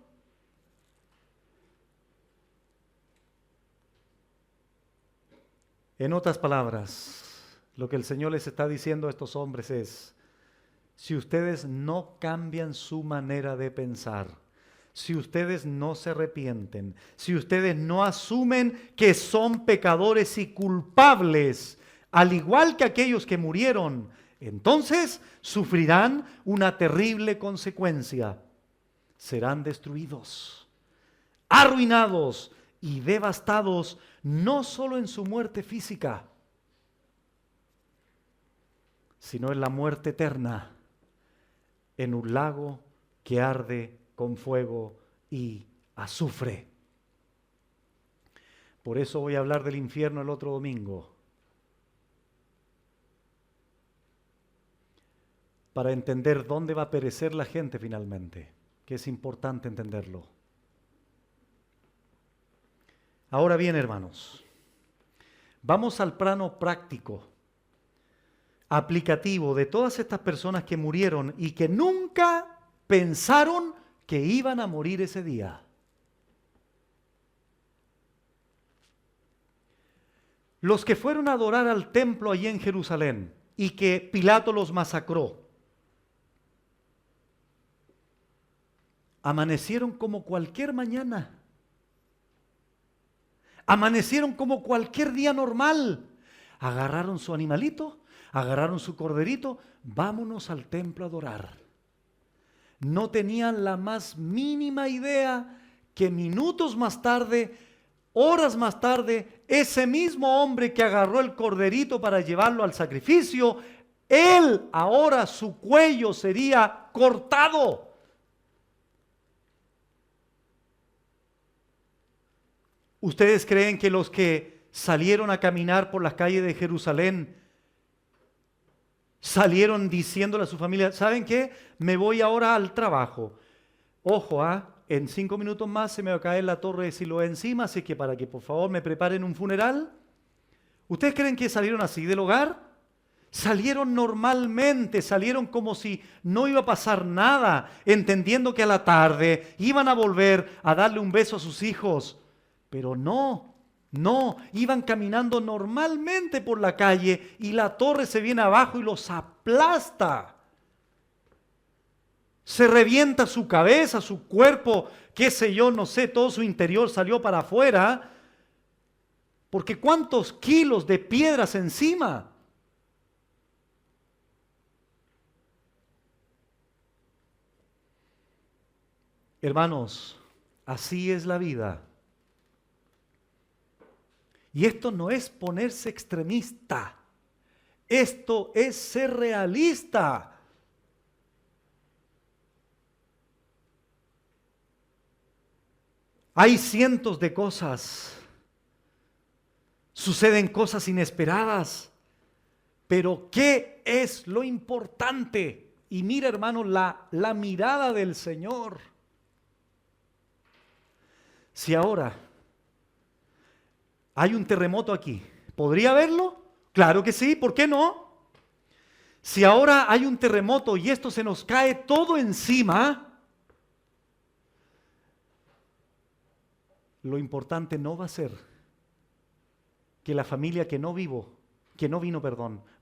En otras palabras, lo que el Señor les está diciendo a estos hombres es, si ustedes no cambian su manera de pensar, si ustedes no se arrepienten, si ustedes no asumen que son pecadores y culpables, al igual que aquellos que murieron, entonces sufrirán una terrible consecuencia. Serán destruidos, arruinados y devastados, no solo en su muerte física, sino en la muerte eterna, en un lago que arde con fuego y azufre. Por eso voy a hablar del infierno el otro domingo, para entender dónde va a perecer la gente finalmente, que es importante entenderlo. Ahora bien, hermanos, vamos al plano práctico, aplicativo de todas estas personas que murieron y que nunca pensaron que iban a morir ese día. Los que fueron a adorar al templo allí en Jerusalén y que Pilato los masacró, amanecieron como cualquier mañana. Amanecieron como cualquier día normal. Agarraron su animalito, agarraron su corderito, vámonos al templo a adorar. No tenían la más mínima idea que minutos más tarde, horas más tarde, ese mismo hombre que agarró el corderito para llevarlo al sacrificio, él ahora su cuello sería cortado. ¿Ustedes creen que los que salieron a caminar por las calles de Jerusalén salieron diciéndole a su familia, ¿saben qué? Me voy ahora al trabajo. Ojo, en 5 minutos más se me va a caer la torre de Siloé encima, así que para que por favor me preparen un funeral. ¿Ustedes creen que salieron así del hogar? Salieron normalmente, salieron como si no iba a pasar nada, entendiendo que a la tarde iban a volver a darle un beso a sus hijos. Pero no, iban caminando normalmente por la calle y la torre se viene abajo y los aplasta. Se revienta su cabeza, su cuerpo, qué sé yo, no sé, todo su interior salió para afuera. Porque ¿cuántos kilos de piedras encima? Hermanos, así es la vida. Y esto no es ponerse extremista, esto es ser realista. Hay cientos de cosas, suceden cosas inesperadas, pero ¿qué es lo importante? Y mira, hermano, la mirada del Señor. Si ahora hay un terremoto aquí, ¿podría haberlo? Claro que sí, ¿por qué no? Si ahora hay un terremoto y esto se nos cae todo encima, lo importante no va a ser que la familia que no vino,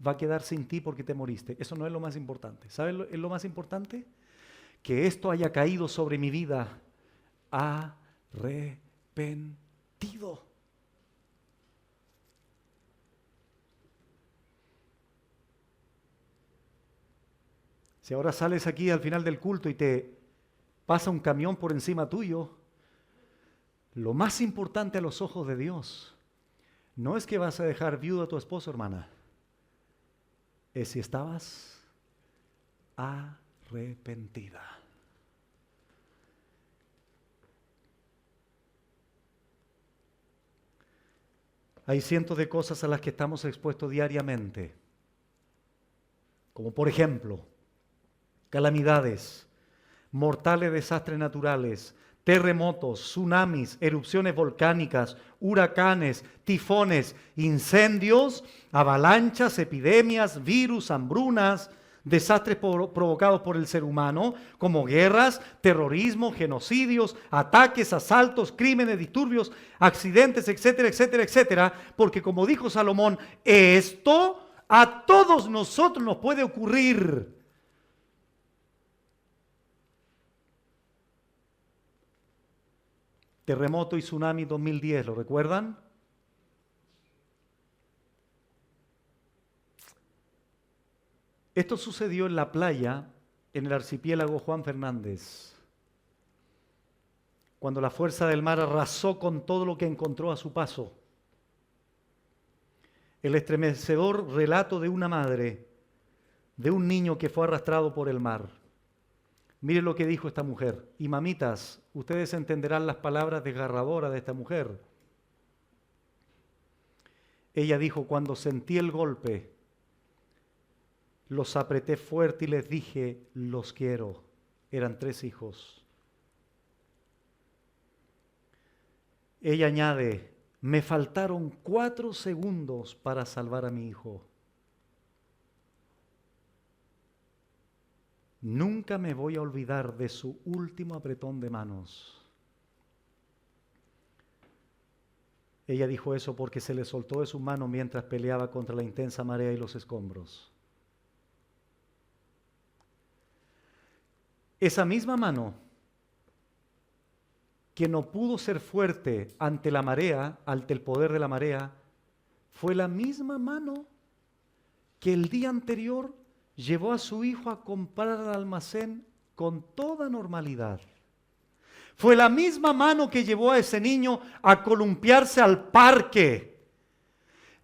va a quedar sin ti porque te moriste. Eso no es lo más importante. ¿Sabes lo, es lo más importante? Que esto haya caído sobre mi vida arrepentido. Si ahora sales aquí al final del culto y te pasa un camión por encima tuyo, lo más importante a los ojos de Dios no es que vas a dejar viudo a tu esposo, hermana, es si estabas arrepentida. Hay cientos de cosas a las que estamos expuestos diariamente, como por ejemplo, calamidades, mortales desastres naturales, terremotos, tsunamis, erupciones volcánicas, huracanes, tifones, incendios, avalanchas, epidemias, virus, hambrunas, desastres provocados por el ser humano, como guerras, terrorismo, genocidios, ataques, asaltos, crímenes, disturbios, accidentes, etcétera, etcétera, etcétera, porque como dijo Salomón, esto a todos nosotros nos puede ocurrir. Terremoto y tsunami 2010, ¿lo recuerdan? Esto sucedió en la playa, en el archipiélago Juan Fernández, cuando la fuerza del mar arrasó con todo lo que encontró a su paso. El estremecedor relato de una madre, de un niño que fue arrastrado por el mar. Mire lo que dijo esta mujer. Y mamitas, ustedes entenderán las palabras desgarradoras de esta mujer. Ella dijo, cuando sentí el golpe, los apreté fuerte y les dije, los quiero. Eran 3 hijos. Ella añade, me faltaron 4 segundos para salvar a mi hijo. Nunca me voy a olvidar de su último apretón de manos. Ella dijo eso porque se le soltó de sus manos mientras peleaba contra la intensa marea y los escombros. Esa misma mano que no pudo ser fuerte ante la marea, ante el poder de la marea, fue la misma mano que el día anterior llevó a su hijo a comprar al almacén con toda normalidad. Fue la misma mano que llevó a ese niño a columpiarse al parque.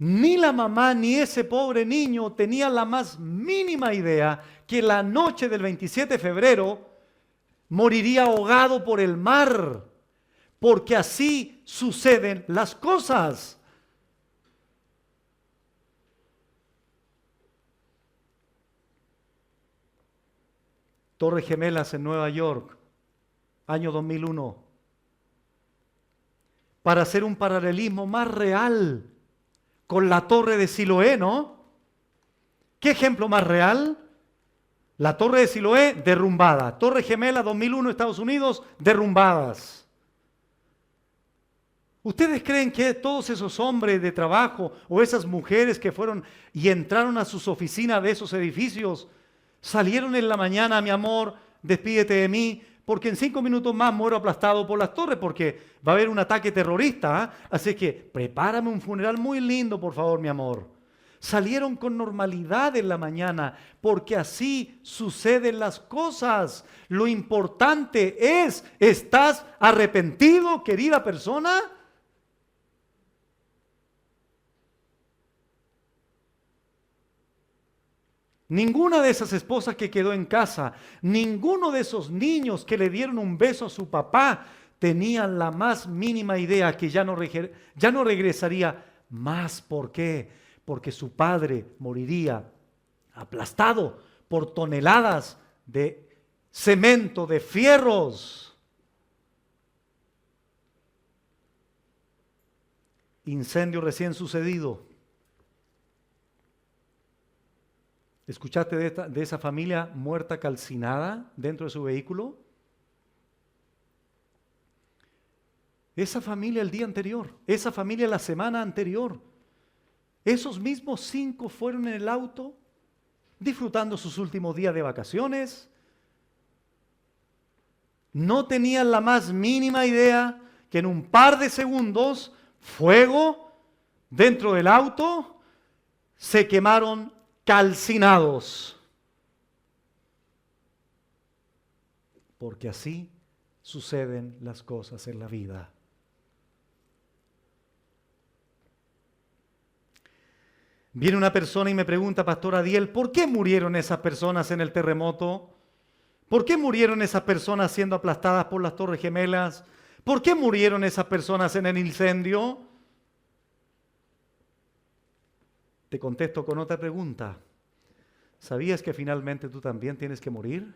Ni la mamá ni ese pobre niño tenían la más mínima idea que la noche del 27 de febrero moriría ahogado por el mar, porque así suceden las cosas. Torres Gemelas en Nueva York, año 2001. Para hacer un paralelismo más real con la Torre de Siloé, ¿no? ¿Qué ejemplo más real? La Torre de Siloé derrumbada. Torre Gemela 2001, Estados Unidos, derrumbadas. ¿Ustedes creen que todos esos hombres de trabajo o esas mujeres que fueron y entraron a sus oficinas de esos edificios salieron en la mañana, mi amor, despídete de mí, porque en 5 minutos más muero aplastado por las torres, porque va a haber un ataque terrorista, ¿eh? Así que prepárame un funeral muy lindo, por favor, mi amor. Salieron con normalidad en la mañana, porque así suceden las cosas. Lo importante es, ¿estás arrepentido, querida persona? Ninguna de esas esposas que quedó en casa, ninguno de esos niños que le dieron un beso a su papá, tenían la más mínima idea que ya no regresaría más. ¿Por qué? Porque su padre moriría aplastado por toneladas de cemento, de fierros. Incendio recién sucedido. ¿Escuchaste de esa familia muerta calcinada dentro de su vehículo? Esa familia el día anterior, esa familia la semana anterior. Esos mismos 5 fueron en el auto disfrutando sus últimos días de vacaciones. No tenían la más mínima idea que en un par de segundos, fuego dentro del auto, se quemaron calcinados. Porque así suceden las cosas en la vida. Viene una persona y me pregunta, Pastor Adiel, ¿por qué murieron esas personas en el terremoto? ¿Por qué murieron esas personas siendo aplastadas por las Torres Gemelas? ¿Por qué murieron esas personas en el incendio? Te contesto con otra pregunta. ¿Sabías que finalmente tú también tienes que morir?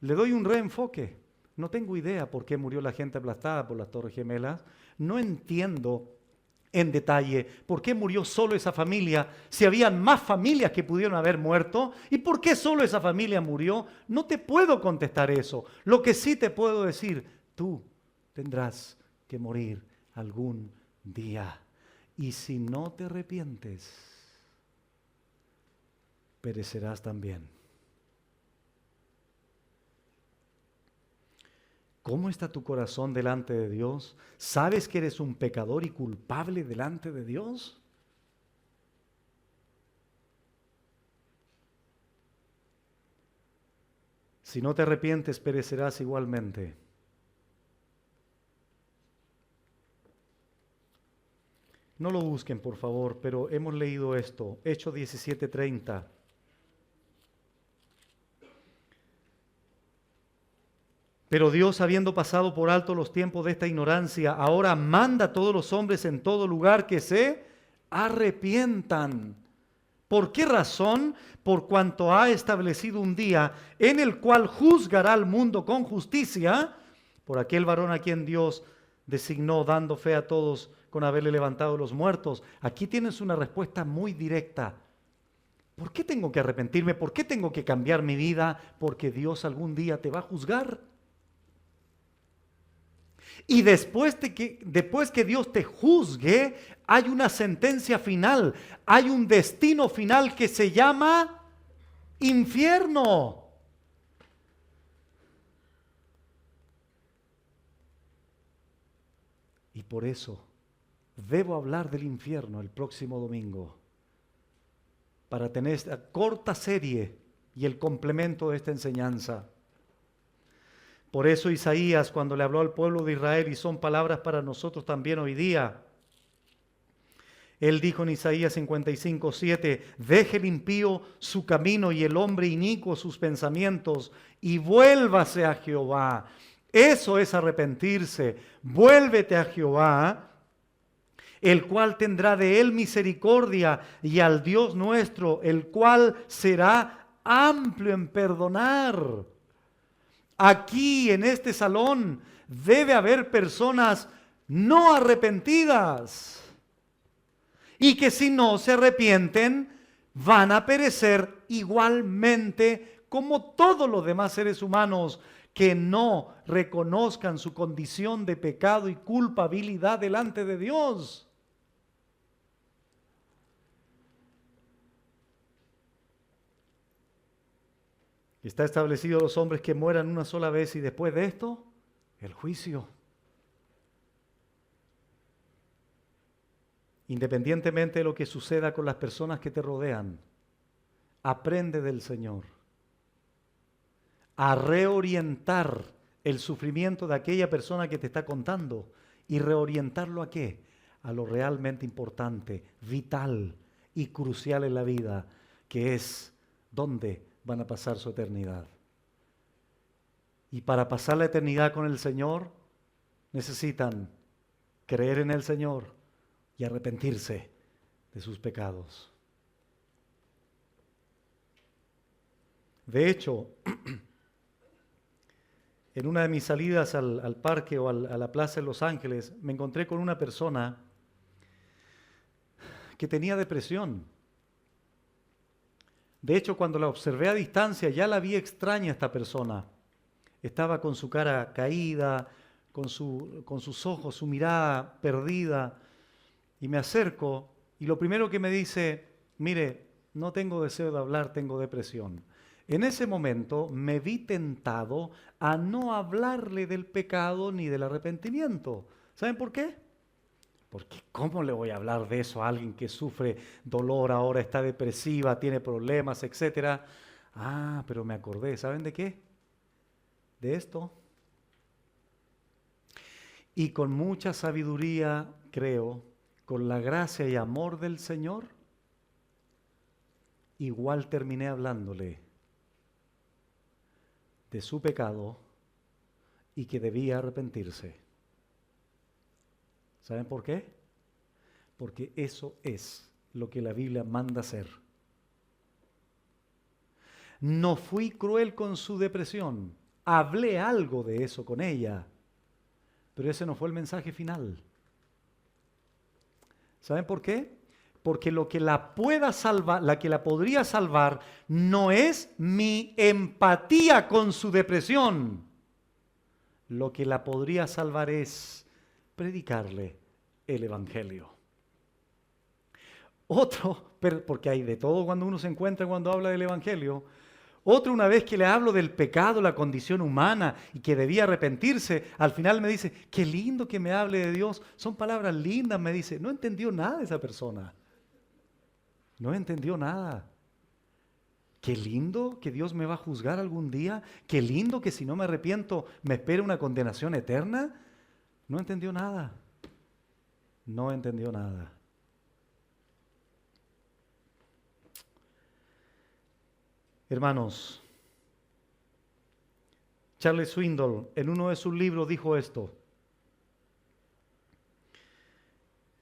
Le doy un reenfoque. No tengo idea por qué murió la gente aplastada por las Torres Gemelas. No entiendo en detalle por qué murió solo esa familia, si habían más familias que pudieron haber muerto, y por qué solo esa familia murió. No te puedo contestar eso. Lo que sí te puedo decir, tú tendrás que morir algún día. Y si no te arrepientes, perecerás también. ¿Cómo está tu corazón delante de Dios? ¿Sabes que eres un pecador y culpable delante de Dios? Si no te arrepientes, perecerás igualmente. No lo busquen, por favor, pero hemos leído esto, Hechos 17:30. Pero Dios, habiendo pasado por alto los tiempos de esta ignorancia, ahora manda a todos los hombres en todo lugar que se arrepientan. ¿Por qué razón? Por cuanto ha establecido un día en el cual juzgará al mundo con justicia, por aquel varón a quien Dios designó, dando fe a todos con haberle levantado los muertos. Aquí tienes una respuesta muy directa. ¿Por qué tengo que arrepentirme? ¿Por qué tengo que cambiar mi vida? Porque Dios algún día te va a juzgar. Y después que Dios te juzgue, hay una sentencia final, hay un destino final que se llama infierno. Y por eso debo hablar del infierno el próximo domingo, para tener esta corta serie y el complemento de esta enseñanza. Por eso Isaías, cuando le habló al pueblo de Israel, y son palabras para nosotros también hoy día, él dijo en Isaías 55:7, deje el impío su camino y el hombre inicuo sus pensamientos, y vuélvase a Jehová. Eso es arrepentirse. Vuélvete a Jehová, el cual tendrá de él misericordia, y al Dios nuestro, el cual será amplio en perdonar. Aquí en este salón debe haber personas no arrepentidas y que si no se arrepienten van a perecer igualmente como todos los demás seres humanos que no reconozcan su condición de pecado y culpabilidad delante de Dios. Está establecido los hombres que mueran una sola vez y después de esto, el juicio. Independientemente de lo que suceda con las personas que te rodean, aprende del Señor a reorientar el sufrimiento de aquella persona que te está contando. ¿Y reorientarlo a qué? A lo realmente importante, vital y crucial en la vida, que es ¿dónde van a pasar su eternidad? Y para pasar la eternidad con el Señor, necesitan creer en el Señor y arrepentirse de sus pecados. De hecho, en una de mis salidas al parque o a la plaza en Los Ángeles, me encontré con una persona que tenía depresión. De hecho, cuando la observé a distancia, ya la vi extraña a esta persona. Estaba con su cara caída, con sus ojos, su mirada perdida. Y me acerco y lo primero que me dice, mire, no tengo deseo de hablar, tengo depresión. En ese momento me vi tentado a no hablarle del pecado ni del arrepentimiento. ¿Saben por qué? Porque ¿cómo le voy a hablar de eso a alguien que sufre dolor ahora, está depresiva, tiene problemas, etcétera? Ah, pero me acordé, ¿saben de qué? De esto. Y con mucha sabiduría, creo, con la gracia y amor del Señor, igual terminé hablándole de su pecado y que debía arrepentirse. ¿Saben por qué? Porque eso es lo que la Biblia manda hacer. No fui cruel con su depresión, hablé algo de eso con ella, pero ese no fue el mensaje final. ¿Saben por qué? Porque lo que la pueda salvar, la que la podría salvar, no es mi empatía con su depresión. Lo que la podría salvar es predicarle el Evangelio. Otro, porque hay de todo cuando uno se encuentra cuando habla del Evangelio. Otro, una vez que le hablo del pecado, la condición humana y que debía arrepentirse, al final me dice, qué lindo que me hable de Dios. Son palabras lindas, me dice. No entendió nada esa persona. No entendió nada. Qué lindo que Dios me va a juzgar algún día. Qué lindo que si no me arrepiento me espera una condenación eterna. No entendió nada. No entendió nada. Hermanos, Charles Swindoll en uno de sus libros dijo esto: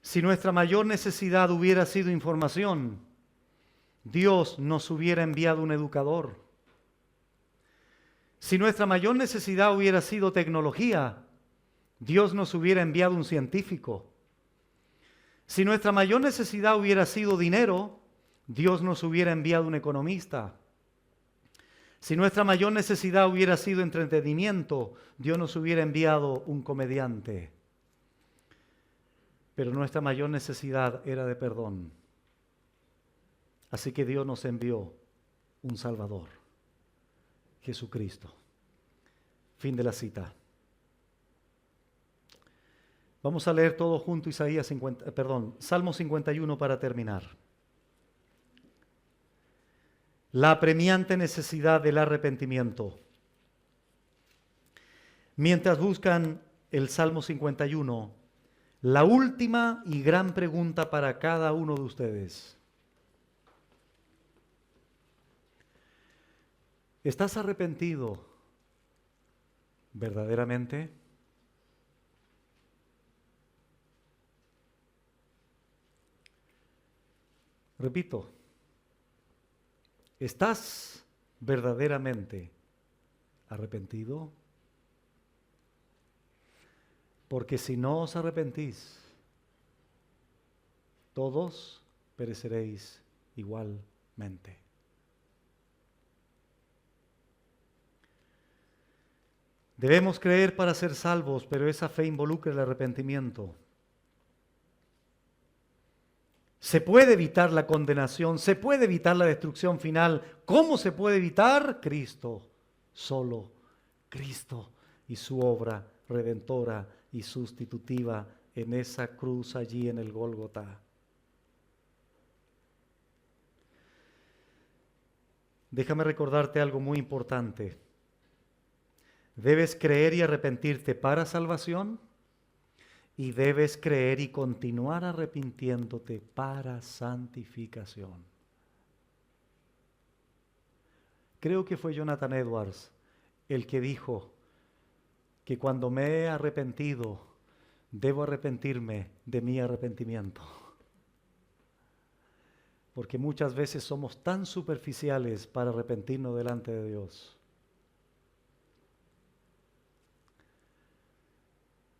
si nuestra mayor necesidad hubiera sido información, Dios nos hubiera enviado un educador. Si nuestra mayor necesidad hubiera sido tecnología, Dios nos hubiera enviado un científico. Si nuestra mayor necesidad hubiera sido dinero, Dios nos hubiera enviado un economista. Si nuestra mayor necesidad hubiera sido entretenimiento, Dios nos hubiera enviado un comediante. Pero nuestra mayor necesidad era de perdón. Así que Dios nos envió un Salvador, Jesucristo. Fin de la cita. Vamos a leer todo junto Salmo 51 para terminar. La apremiante necesidad del arrepentimiento. Mientras buscan el Salmo 51, la última y gran pregunta para cada uno de ustedes. ¿Estás arrepentido verdaderamente? Repito, ¿estás verdaderamente arrepentido? Porque si no os arrepentís, todos pereceréis igualmente. Debemos creer para ser salvos, pero esa fe involucra el arrepentimiento. Se puede evitar la condenación, se puede evitar la destrucción final. ¿Cómo se puede evitar? Cristo, solo Cristo y su obra redentora y sustitutiva en esa cruz allí en el Gólgota. Déjame recordarte algo muy importante. Debes creer y arrepentirte para salvación y debes creer y continuar arrepintiéndote para santificación. Creo que fue Jonathan Edwards el que dijo que cuando me he arrepentido, debo arrepentirme de mi arrepentimiento. Porque muchas veces somos tan superficiales para arrepentirnos delante de Dios.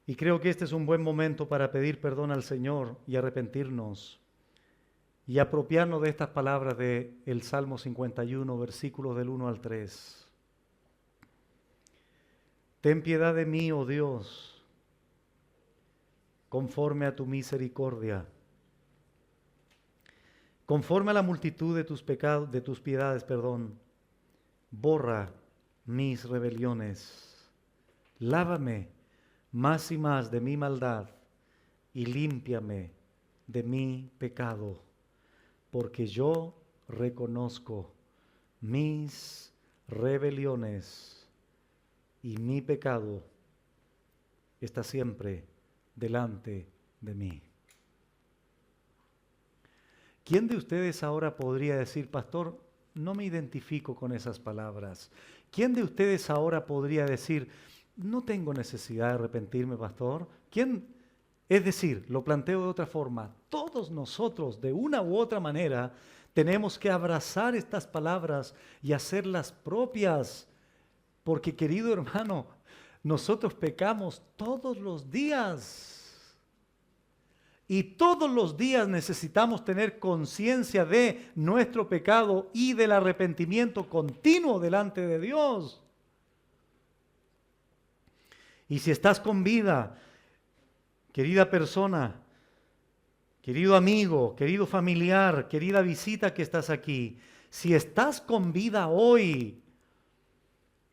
Y creo que este es un buen momento para pedir perdón al Señor y arrepentirnos y apropiarnos de estas palabras del Salmo 51, versículos del 1 al 3. Ten piedad de mí, oh Dios, conforme a tu misericordia, conforme a la multitud de tus pecados, de tus piedades, borra mis rebeliones, lávame más y más de mi maldad y límpiame de mi pecado, porque yo reconozco mis rebeliones y mi pecado está siempre delante de mí. ¿Quién de ustedes ahora podría decir, pastor, no me identifico con esas palabras? ¿Quién de ustedes ahora podría decir, no tengo necesidad de arrepentirme, pastor? ¿Quién? Es decir, lo planteo de otra forma, todos nosotros de una u otra manera tenemos que abrazar estas palabras y hacerlas propias, porque querido hermano, nosotros pecamos todos los días Y todos los días necesitamos tener conciencia de nuestro pecado y del arrepentimiento continuo delante de Dios. Y si estás con vida, querida persona, querido amigo, querido familiar, querida visita que estás aquí, si estás con vida hoy,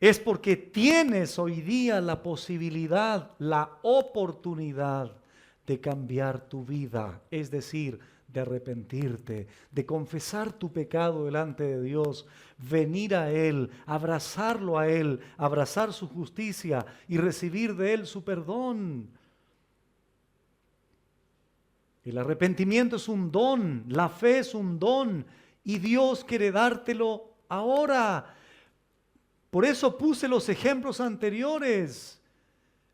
es porque tienes hoy día la posibilidad, la oportunidad de cambiar tu vida, es decir, de arrepentirte, de confesar tu pecado delante de Dios, venir a Él, abrazarlo a Él, abrazar su justicia y recibir de Él su perdón. El arrepentimiento es un don, la fe es un don y Dios quiere dártelo ahora. Por eso puse los ejemplos anteriores.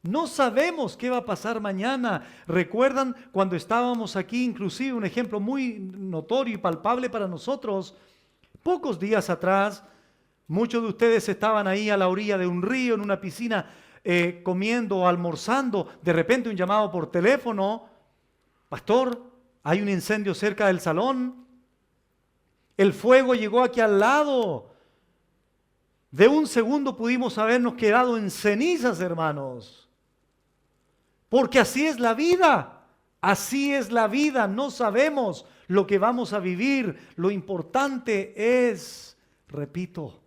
No sabemos qué va a pasar mañana. ¿Recuerdan cuando estábamos aquí? Inclusive un ejemplo muy notorio y palpable para nosotros. Pocos días atrás, muchos de ustedes estaban ahí a la orilla de un río, en una piscina, comiendo o almorzando. De repente un llamado por teléfono. Pastor, hay un incendio cerca del salón. El fuego llegó aquí al lado. De un segundo pudimos habernos quedado en cenizas, hermanos. Porque así es la vida. Así es la vida. No sabemos lo que vamos a vivir. Lo importante es, repito,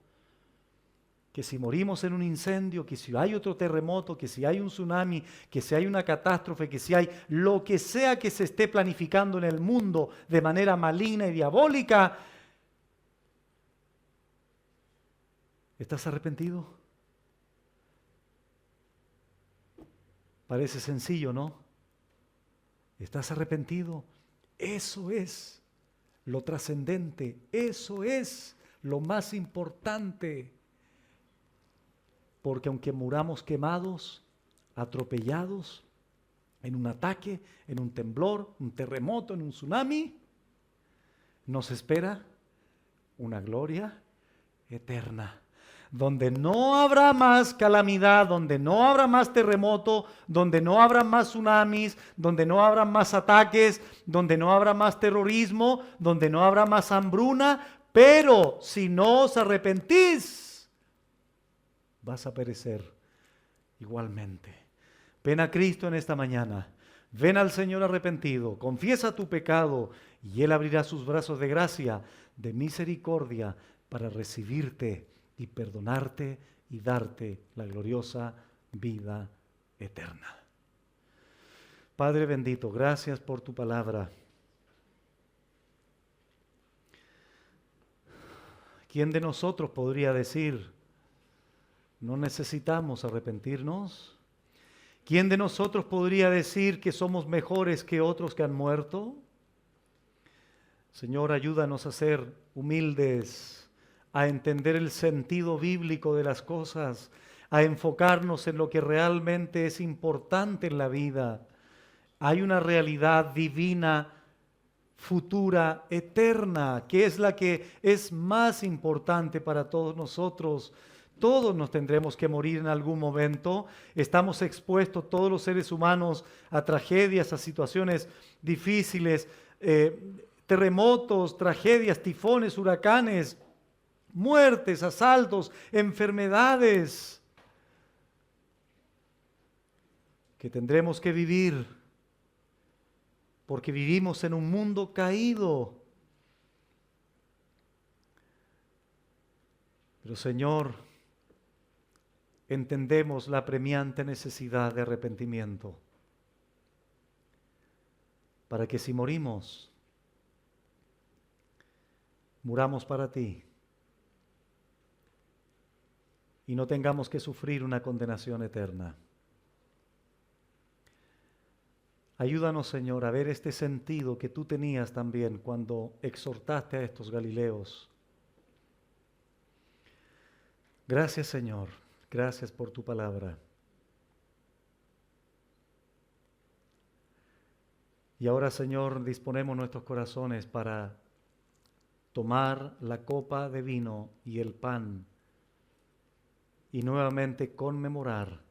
que si morimos en un incendio, que si hay otro terremoto, que si hay un tsunami, que si hay una catástrofe, que si hay lo que sea que se esté planificando en el mundo de manera maligna y diabólica, ¿estás arrepentido? Parece sencillo, ¿no? ¿Estás arrepentido? Eso es lo trascendente, eso es lo más importante. Porque aunque muramos quemados, atropellados, en un ataque, en un temblor, un terremoto, en un tsunami, nos espera una gloria eterna, donde no habrá más calamidad, donde no habrá más terremoto, donde no habrá más tsunamis, donde no habrá más ataques, donde no habrá más terrorismo, donde no habrá más hambruna, pero si no os arrepentís, vas a perecer igualmente. Ven a Cristo en esta mañana, ven al Señor arrepentido, confiesa tu pecado y Él abrirá sus brazos de gracia, de misericordia, para recibirte y perdonarte y darte la gloriosa vida eterna. Padre bendito, gracias por tu palabra. ¿Quién de nosotros podría decir, no necesitamos arrepentirnos? ¿Quién de nosotros podría decir que somos mejores que otros que han muerto? Señor, ayúdanos a ser humildes, a entender el sentido bíblico de las cosas, a enfocarnos en lo que realmente es importante en la vida. Hay una realidad divina, futura, eterna, que es la que es más importante para todos nosotros. Todos nos tendremos que morir en algún momento. Estamos expuestos, todos los seres humanos, a tragedias, a situaciones difíciles, terremotos, tragedias, tifones, huracanes, muertes, asaltos, enfermedades que tendremos que vivir porque vivimos en un mundo caído. Pero Señor, entendemos la apremiante necesidad de arrepentimiento para que si morimos, muramos para ti y no tengamos que sufrir una condenación eterna. Ayúdanos, Señor, a ver este sentido que tú tenías también cuando exhortaste a estos Galileos. Gracias, Señor. Gracias por tu palabra. Y ahora, Señor, disponemos nuestros corazones para tomar la copa de vino y el pan y nuevamente conmemorar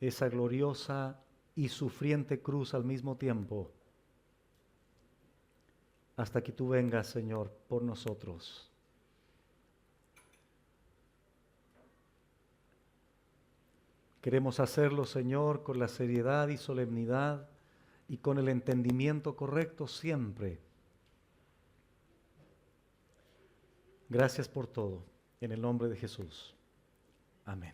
esa gloriosa y sufriente cruz al mismo tiempo hasta que tú vengas, Señor, por nosotros. Queremos hacerlo, Señor, con la seriedad y solemnidad y con el entendimiento correcto siempre. Gracias por todo. En el nombre de Jesús. Amén.